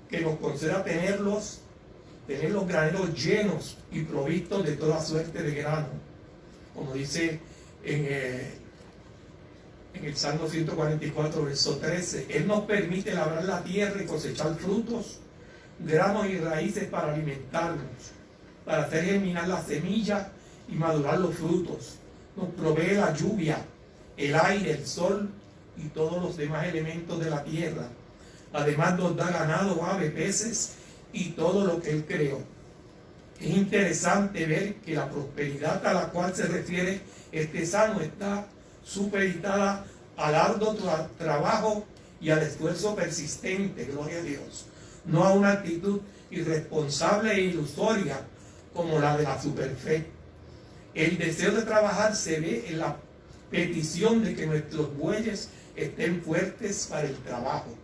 que nos conceda tener los graneros llenos y provistos de toda suerte de grano. Como dice en el Salmo 144, verso 13, Él nos permite labrar la tierra y cosechar frutos, granos y raíces para alimentarnos, para hacer germinar la semilla y madurar los frutos. Nos provee la lluvia, el aire, el sol y todos los demás elementos de la tierra. Además nos da ganado, aves, peces y todo lo que Él creó. Es interesante ver que la prosperidad a la cual se refiere este salmo está supeditada al arduo trabajo y al esfuerzo persistente, gloria a Dios, no a una actitud irresponsable e ilusoria como la de la superfe. El deseo de trabajar se ve en la petición de que nuestros bueyes estén fuertes para el trabajo.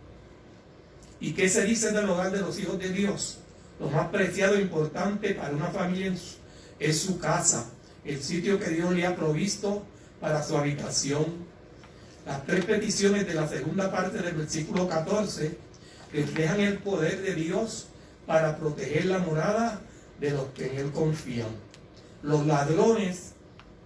¿Y qué se dice del hogar de los hijos de Dios? Lo más preciado e importante para una familia es su casa, el sitio que Dios le ha provisto para su habitación. Las tres peticiones de la segunda parte del versículo 14 reflejan el poder de Dios para proteger la morada de los que en Él confían. Los ladrones,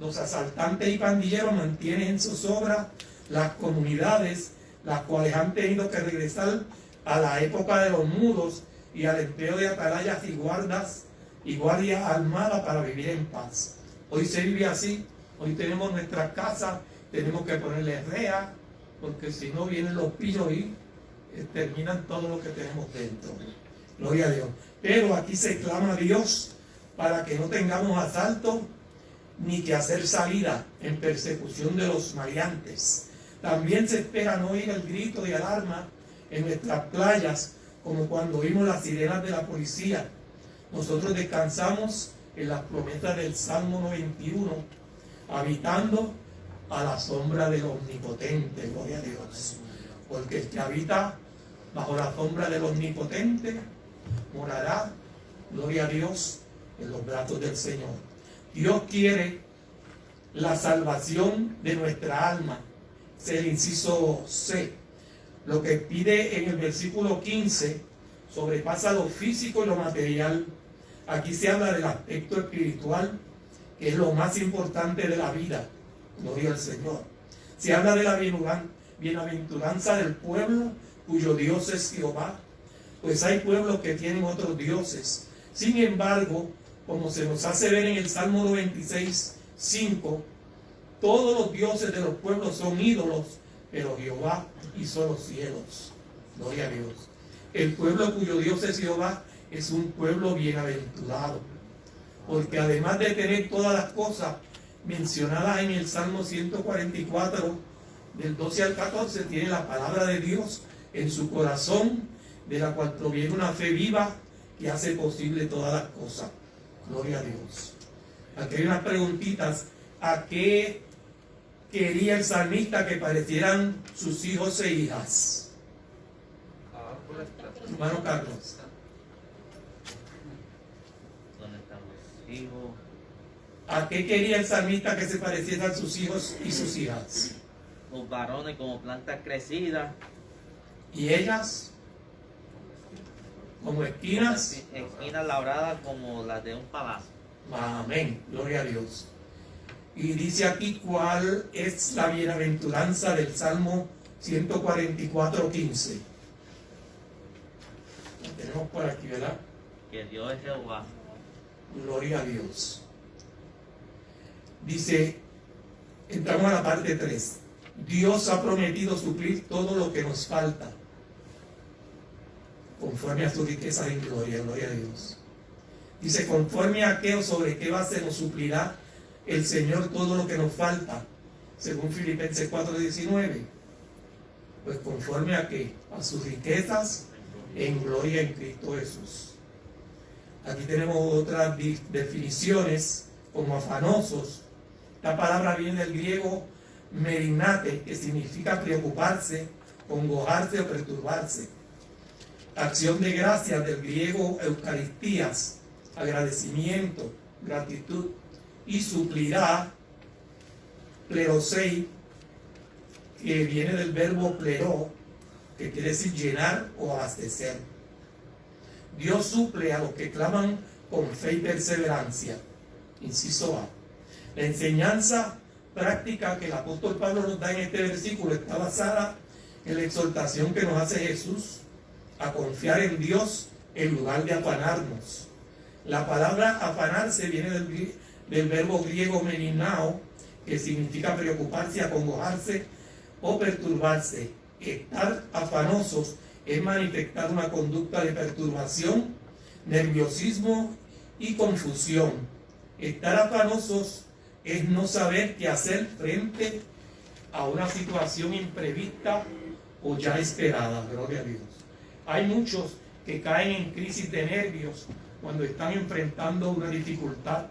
los asaltantes y pandilleros mantienen en zozobra las comunidades, las cuales han tenido que regresar a la época de los muros y al empleo de atalayas y guardias armadas para vivir en paz. Hoy se vive así. Hoy tenemos nuestras casas, tenemos que ponerle rea, porque si no vienen los pillos y terminan todo lo que tenemos dentro. Gloria a Dios. Pero aquí se clama a Dios para que no tengamos asalto ni que hacer salida en persecución de los maleantes. También se espera no oír el grito de alarma en nuestras playas, como cuando oímos las sirenas de la policía. Nosotros descansamos en las promesas del Salmo 91, habitando a la sombra del Omnipotente, gloria a Dios. Porque el que habita bajo la sombra del Omnipotente morará, gloria a Dios, en los brazos del Señor. Dios quiere la salvación de nuestra alma. Es el inciso C. Lo que pide en el versículo 15 sobrepasa lo físico y lo material. Aquí se habla del aspecto espiritual, que es lo más importante de la vida. Gloria al Señor. Se habla de la bienaventuranza del pueblo cuyo Dios es Jehová. Pues hay pueblos que tienen otros dioses. Sin embargo, como se nos hace ver en el Salmo 96, 5, todos los dioses de los pueblos son ídolos, pero Jehová hizo los cielos. Gloria a Dios. El pueblo cuyo Dios es Jehová es un pueblo bienaventurado, porque además de tener todas las cosas mencionadas en el Salmo 144, del 12 al 14, tiene la palabra de Dios en su corazón, de la cual proviene una fe viva que hace posible todas las cosas. Gloria a Dios. Aquí hay unas preguntitas. ¿A qué quería el salmista que parecieran sus hijos e hijas? Hermano Carlos. ¿Dónde están los hijos? ¿A qué quería el salmista que se parecieran sus hijos y sus hijas? Los varones como plantas crecidas. ¿Y ellas? Como esquinas. Esquinas labradas como las de un palacio. Amén. Gloria a Dios. Y dice aquí cuál es la bienaventuranza del Salmo 144:15. Lo tenemos por aquí, ¿verdad? Que Dios es Jehová. Gloria a Dios. Dice, entramos a la parte 3. Dios ha prometido suplir todo lo que nos falta, conforme a su riqueza en gloria, gloria a Dios. Dice, conforme a qué o sobre qué base nos suplirá el Señor todo lo que nos falta, según Filipenses 4:19. Pues conforme a qué, a sus riquezas en gloria en Cristo Jesús. Aquí tenemos otras definiciones como afanosos. Esta palabra viene del griego merinate, que significa preocuparse, congojarse o perturbarse. Acción de gracias del griego eucaristías, agradecimiento, gratitud. Y suplirá, plerosei, que viene del verbo plero, que quiere decir llenar o abastecer. Dios suple a los que claman con fe y perseverancia. Inciso A. La enseñanza práctica que el apóstol Pablo nos da en este versículo está basada en la exhortación que nos hace Jesús a confiar en Dios en lugar de afanarnos. La palabra afanarse viene del verbo griego meninao, que significa preocuparse, acongojarse o perturbarse. Estar afanosos es manifestar una conducta de perturbación, nerviosismo y confusión. Estar afanosos es no saber qué hacer frente a una situación imprevista o ya esperada. Gloria a Dios. Hay muchos que caen en crisis de nervios cuando están enfrentando una dificultad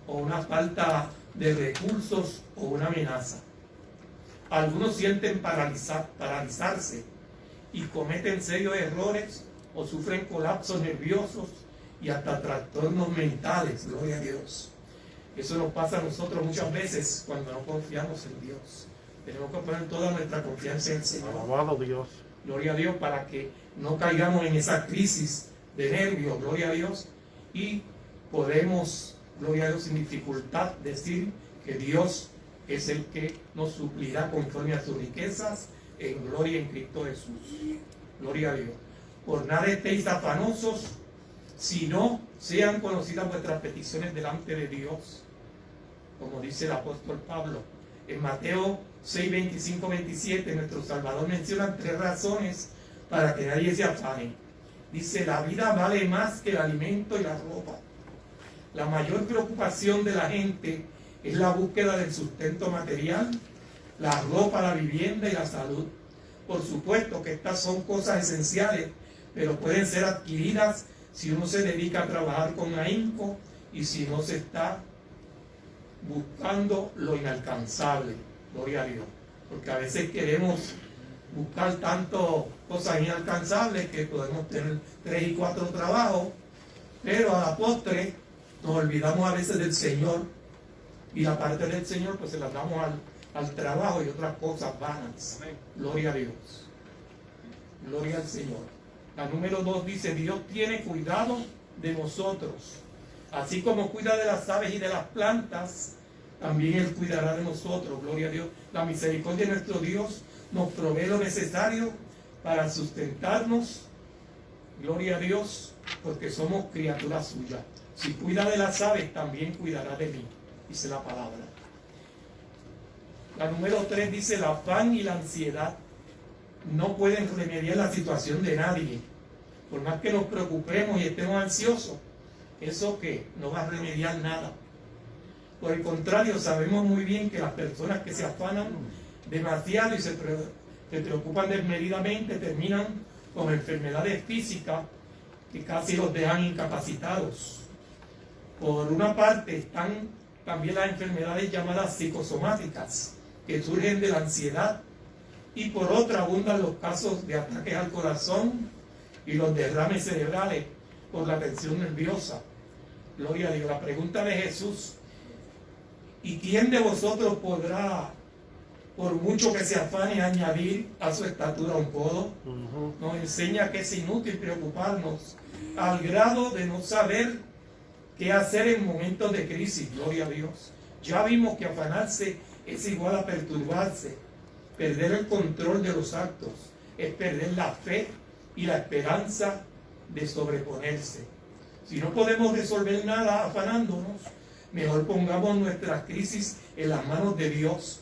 o una falta de recursos o una amenaza. Algunos sienten paralizarse y cometen serios errores o sufren colapsos nerviosos y hasta trastornos mentales. Gloria a Dios. Eso nos pasa a nosotros muchas veces cuando no confiamos en Dios. Tenemos que poner toda nuestra confianza en el Señor. Alabado Dios. Gloria a Dios, para que no caigamos en esa crisis de nervios. Gloria a Dios. Y podemos, gloria a Dios, sin dificultad decir que Dios es el que nos suplirá conforme a sus riquezas en gloria en Cristo Jesús. Gloria a Dios. Por nada estéis afanosos, sino sean conocidas vuestras peticiones delante de Dios, como dice el apóstol Pablo. En Mateo 6, 25, 27, nuestro Salvador menciona 3 razones para que nadie se afane. Dice, la vida vale más que el alimento y la ropa. La mayor preocupación de la gente es la búsqueda del sustento material, la ropa, la vivienda y la salud. Por supuesto que estas son cosas esenciales, pero pueden ser adquiridas si uno se dedica a trabajar con ahínco y si no se está buscando lo inalcanzable. Gloria a Dios. Porque a veces queremos buscar tanto cosas inalcanzables que podemos tener 3 y 4 trabajos, pero a la postre nos olvidamos a veces del Señor, y la parte del Señor pues se la damos al trabajo y otras cosas vanas. Gloria a Dios. Gloria al Señor. La número 2 dice, Dios tiene cuidado de nosotros. Así como cuida de las aves y de las plantas, también Él cuidará de nosotros. Gloria a Dios. La misericordia de nuestro Dios nos provee lo necesario para sustentarnos. Gloria a Dios, porque somos criaturas suyas. Si cuida de las aves, también cuidará de mí, dice la palabra. La número 3 dice, el afán y la ansiedad no pueden remediar la situación de nadie. Por más que nos preocupemos y estemos ansiosos, eso que no va a remediar nada. Por el contrario, sabemos muy bien que las personas que se afanan demasiado y se preocupan desmedidamente terminan con enfermedades físicas que casi los dejan incapacitados. Por una parte están también las enfermedades llamadas psicosomáticas, que surgen de la ansiedad, y por otra abundan los casos de ataques al corazón y los derrames cerebrales por la tensión nerviosa. Gloria a Dios. La pregunta de Jesús, ¿y quién de vosotros podrá, por mucho que se afane, añadir a su estatura un codo? Nos enseña que es inútil preocuparnos al grado de no saber qué hacer en momentos de crisis. Gloria a Dios. Ya vimos que afanarse es igual a perturbarse. Perder el control de los actos es perder la fe y la esperanza de sobreponerse. Si no podemos resolver nada afanándonos, mejor pongamos nuestras crisis en las manos de Dios.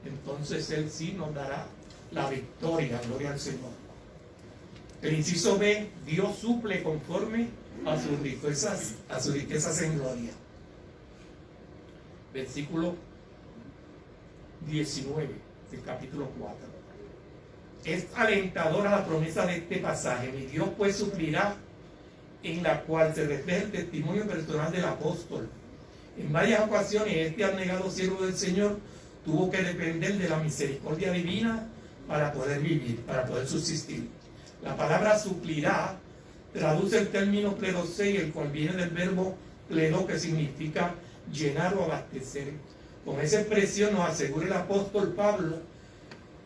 Entonces Él sí nos dará la victoria. Gloria al Señor. El inciso B, Dios suple conforme a sus riquezas en gloria. Versículo 19 del capítulo 4. Es alentadora la promesa de este pasaje. Mi Dios pues suplirá, en la cual se refleja el testimonio personal del apóstol. En varias ocasiones este abnegado siervo del Señor tuvo que depender de la misericordia divina para poder vivir, para poder subsistir. La palabra suplirá traduce el término plerosei, el cual viene del verbo plero, que significa llenar o abastecer. Con esa expresión nos asegura el apóstol Pablo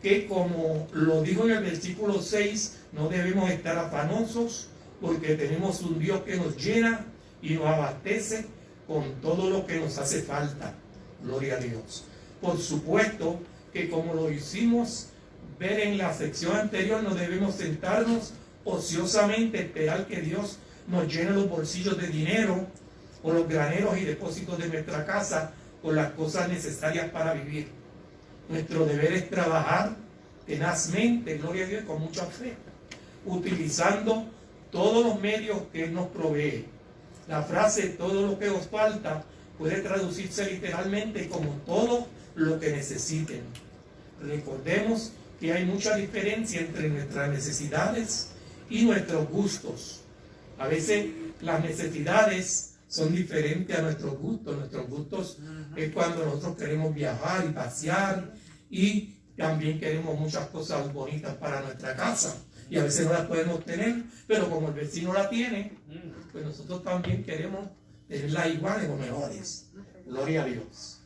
que, como lo dijo en el versículo 6, no debemos estar afanosos porque tenemos un Dios que nos llena y nos abastece con todo lo que nos hace falta. Gloria a Dios. Por supuesto que, como lo hicimos ver en la sección anterior, no debemos sentarnos ociosamente, esperar que Dios nos llene los bolsillos de dinero o los graneros y depósitos de nuestra casa con las cosas necesarias para vivir. Nuestro deber es trabajar tenazmente, gloria a Dios, con mucha fe, utilizando todos los medios que Él nos provee. La frase todo lo que os falta puede traducirse literalmente como todo lo que necesiten. Recordemos que hay mucha diferencia entre nuestras necesidades y nuestros gustos. A veces las necesidades son diferentes a nuestros gustos. Nuestros gustos es cuando nosotros queremos viajar y pasear, y también queremos muchas cosas bonitas para nuestra casa. Y a veces no las podemos tener, pero como el vecino la tiene, pues nosotros también queremos tenerlas iguales o mejores. Gloria a Dios.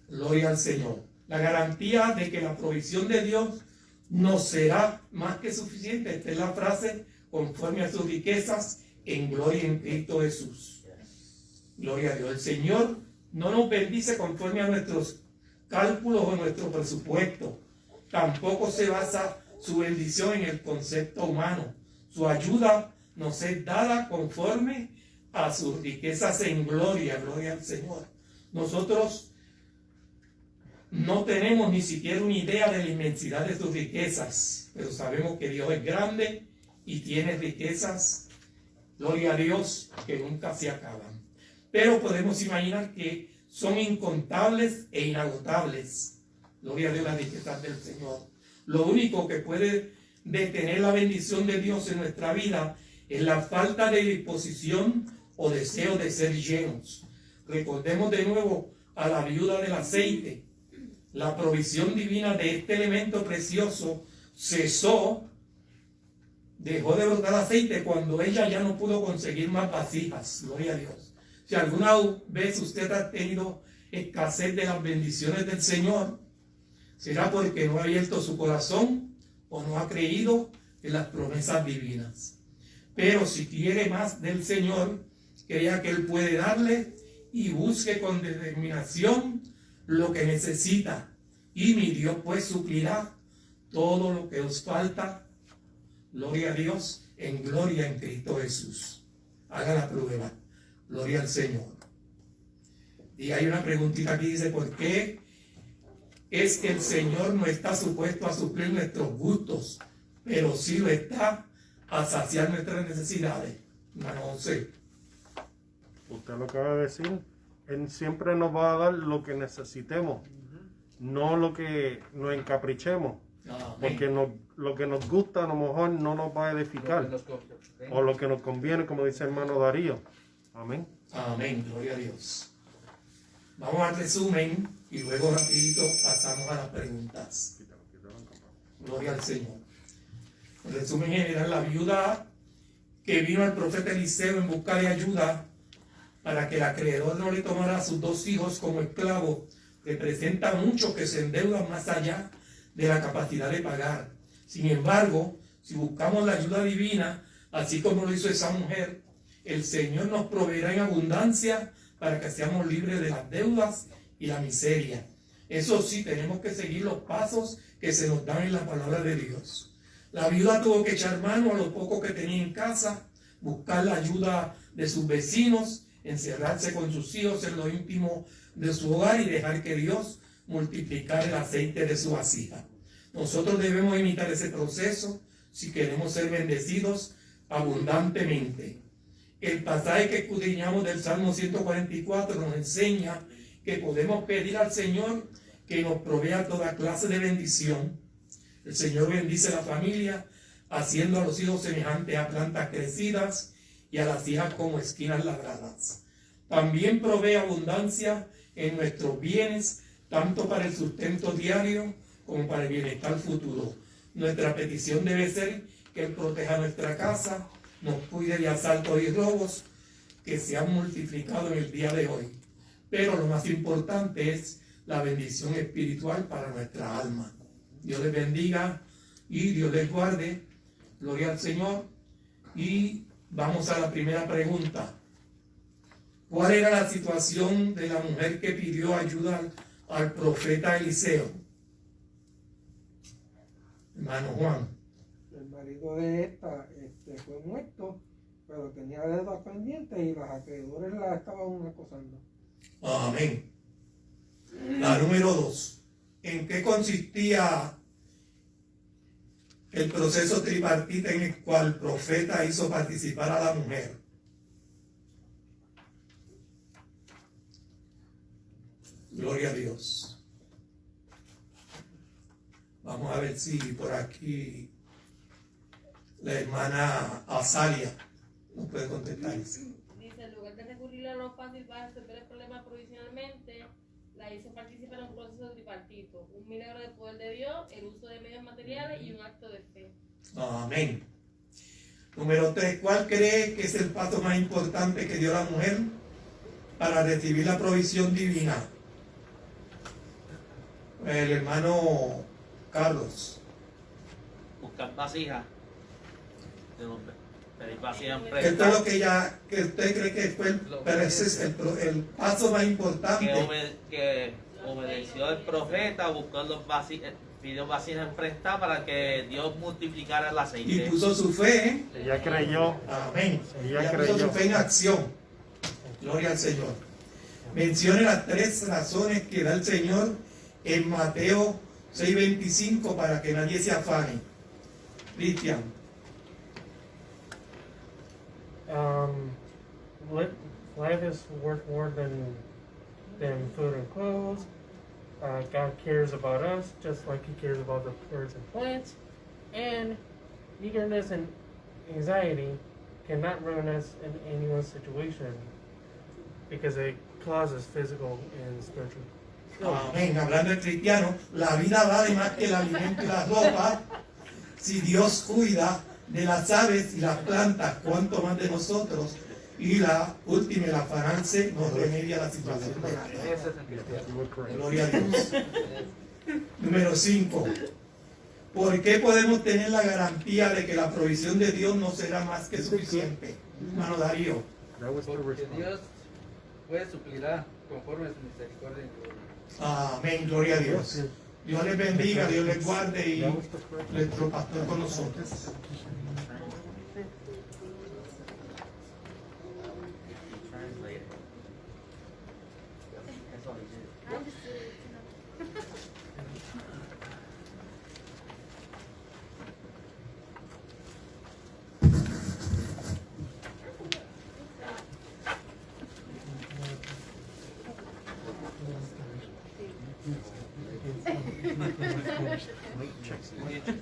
Gloria al Señor. La garantía de que la provisión de Dios nos será más que suficiente. Esta es la frase: conforme a sus riquezas en gloria en Cristo Jesús. Gloria a Dios. El Señor no nos bendice conforme a nuestros cálculos o nuestro presupuesto. Tampoco se basa su bendición en el concepto humano. Su ayuda nos es dada conforme a sus riquezas en gloria. Gloria al Señor. Nosotros no tenemos ni siquiera una idea de la inmensidad de sus riquezas, pero sabemos que Dios es grande y tiene riquezas, gloria a Dios, que nunca se acaban. Pero podemos imaginar que son incontables e inagotables. Gloria a Dios, las riquezas del Señor. Lo único que puede detener la bendición de Dios en nuestra vida es la falta de disposición o deseo de ser llenos. Recordemos de nuevo a la viuda del aceite. La provisión divina de este elemento precioso cesó, dejó de brotar aceite cuando ella ya no pudo conseguir más vasijas. Gloria a Dios. Si alguna vez usted ha tenido escasez de las bendiciones del Señor, será porque no ha abierto su corazón o no ha creído en las promesas divinas. Pero si quiere más del Señor, crea que Él puede darle y busque con determinación lo que necesita, y mi Dios pues suplirá todo lo que os falta. Gloria a Dios, en gloria en Cristo Jesús. Haga la prueba. Gloria al Señor. Y hay una preguntita aquí, dice: ¿por qué es que el Señor no está supuesto a suplir nuestros gustos, pero sí lo está a saciar nuestras necesidades? Hermano José. Usted lo acaba de decir. Él siempre nos va a dar lo que necesitemos, no lo que nos encaprichemos. Porque lo que nos gusta a lo mejor no nos va a edificar, o lo que nos conviene, como dice el hermano Darío. Amén. Amén, gloria a Dios. Vamos al resumen y luego rapidito pasamos a las preguntas. Gloria al Señor. En resumen general, la viuda que vino al profeta Eliseo en busca de ayuda para que el acreedor no le tomara a sus 2 hijos como esclavos, representa mucho que se endeudan más allá de la capacidad de pagar. Sin embargo, si buscamos la ayuda divina, así como lo hizo esa mujer, el Señor nos proveerá en abundancia para que seamos libres de las deudas y la miseria. Eso sí, tenemos que seguir los pasos que se nos dan en la palabra de Dios. La viuda tuvo que echar mano a lo poco que tenía en casa, buscar la ayuda de sus vecinos, encerrarse con sus hijos en lo íntimo de su hogar y dejar que Dios multiplicara el aceite de su vasija. Nosotros debemos imitar ese proceso si queremos ser bendecidos abundantemente. El pasaje que escudriñamos del Salmo 144 nos enseña que podemos pedir al Señor que nos provea toda clase de bendición. El Señor bendice la familia, haciendo a los hijos semejantes a plantas crecidas y a las hijas como esquinas labradas. También provee abundancia en nuestros bienes, tanto para el sustento diario como para el bienestar futuro. Nuestra petición debe ser que Él proteja nuestra casa, nos cuide de asaltos y robos que se han multiplicado en el día de hoy. Pero lo más importante es la bendición espiritual para nuestra alma. Dios les bendiga y Dios les guarde. Gloria al Señor. Y vamos a la primera pregunta. ¿Cuál era la situación de la mujer que pidió ayuda al profeta Eliseo? Hermano Juan. El marido de esta fue muerto, pero tenía deudas pendientes y los acreedores la estaban acosando. Amén. La número 2. ¿En qué consistía el proceso tripartita en el cual el profeta hizo participar a la mujer? Gloria a Dios. Vamos a ver si por aquí la hermana Azalia nos puede contestar. Dice, en lugar de recurrir a lo fácil para resolver el problema provisionalmente, la hizo participar en un proceso tripartito, un milagro del poder de Dios, el uso de medios materiales y un acto de fe. Amén. Número 3, ¿cuál cree que es el paso más importante que dio la mujer para recibir la provisión divina? El hermano Carlos. Buscar vasijas. Pedir vasijas Esto es prestadas. lo que usted cree que fue pero ese es el paso más importante. Que obedeció el profeta, buscó pidió vasijas prestadas para que Dios multiplicara el aceite. Y puso su fe. Ella creyó. Amén. Ella Puso creyó. su fe en acción. Gloria al Señor. Mencione las 3 razones que da el Señor en Mateo 6:25 para que nadie se afane. Cristian. Life is worth more than food and clothes. God cares about us just like He cares about the birds and plants. And eagerness and anxiety cannot ruin us in anyone's situation because it causes physical and spiritual illness. Amén. Hablando de cristiano, la vida vale más que el alimento y la ropa. Si Dios cuida de las aves y las plantas, cuánto más de nosotros. Y la última, el afanarse nos remedia la situación de la vida. Ese es el cristiano. Gloria a Dios. Número 5. ¿Por qué podemos tener la garantía de que la provisión de Dios no será más que suficiente? Hermano Darío. Porque Dios puede suplirá conforme a su misericordia y gloria. Amén, gloria a Dios. Dios les bendiga, Dios les guarde y nuestro pastor con nosotros.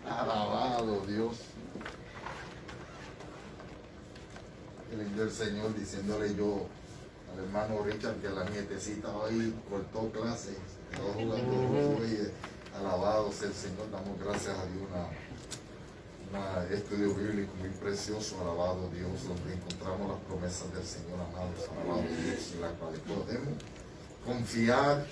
Alabado Dios. El lindo del Señor diciéndole yo al hermano Richard que la nietecita hoy cortó clases, quedó jugando fútbol y alabado sea el Señor, damos gracias a Dios, un estudio bíblico muy precioso, alabado Dios, donde encontramos las promesas del Señor, amados, alabado Dios, en las cuales podemos confiar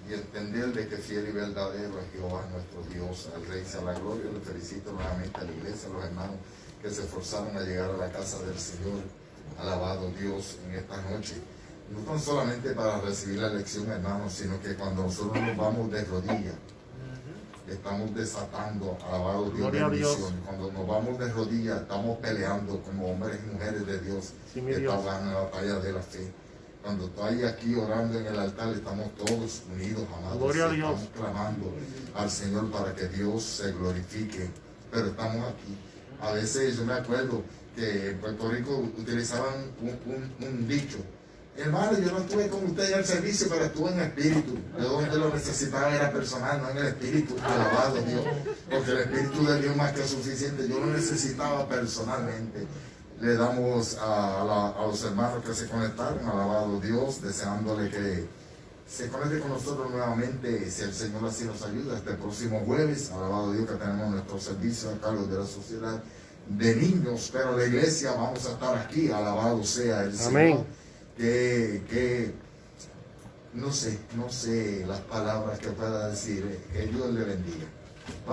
y entender de que fiel y verdadero es Jehová nuestro Dios. Al Rey sea la gloria. Le felicito nuevamente a la iglesia, a los hermanos que se esforzaron a llegar a la casa del Señor. Alabado Dios en esta noche. No tan solamente para recibir la lección, hermanos, sino que cuando nosotros nos vamos de rodillas, estamos desatando, alabado Dios, bendición. Cuando nos vamos de rodillas, estamos peleando como hombres y mujeres de Dios, que están en la batalla de la fe. Cuando estoy aquí orando en el altar, estamos todos unidos, amados. Gloria a Dios. Estamos clamando al Señor para que Dios se glorifique. Pero estamos aquí. A veces yo me acuerdo que en Puerto Rico utilizaban un dicho. Hermano, yo no estuve con usted en el servicio, pero estuve en espíritu. Yo donde lo necesitaba era personal, no en el espíritu. Alabado Dios. Porque el espíritu de Dios es más que suficiente. Yo lo necesitaba personalmente. Le damos a los hermanos que se conectaron, alabado Dios, deseándole que se conecte con nosotros nuevamente, si el Señor así nos ayuda, este próximo jueves, alabado Dios, que tenemos nuestro servicio a cargo de la sociedad de niños, pero la iglesia vamos a estar aquí, alabado sea el Señor. Que no sé las palabras que pueda decir, que Dios le bendiga. Bye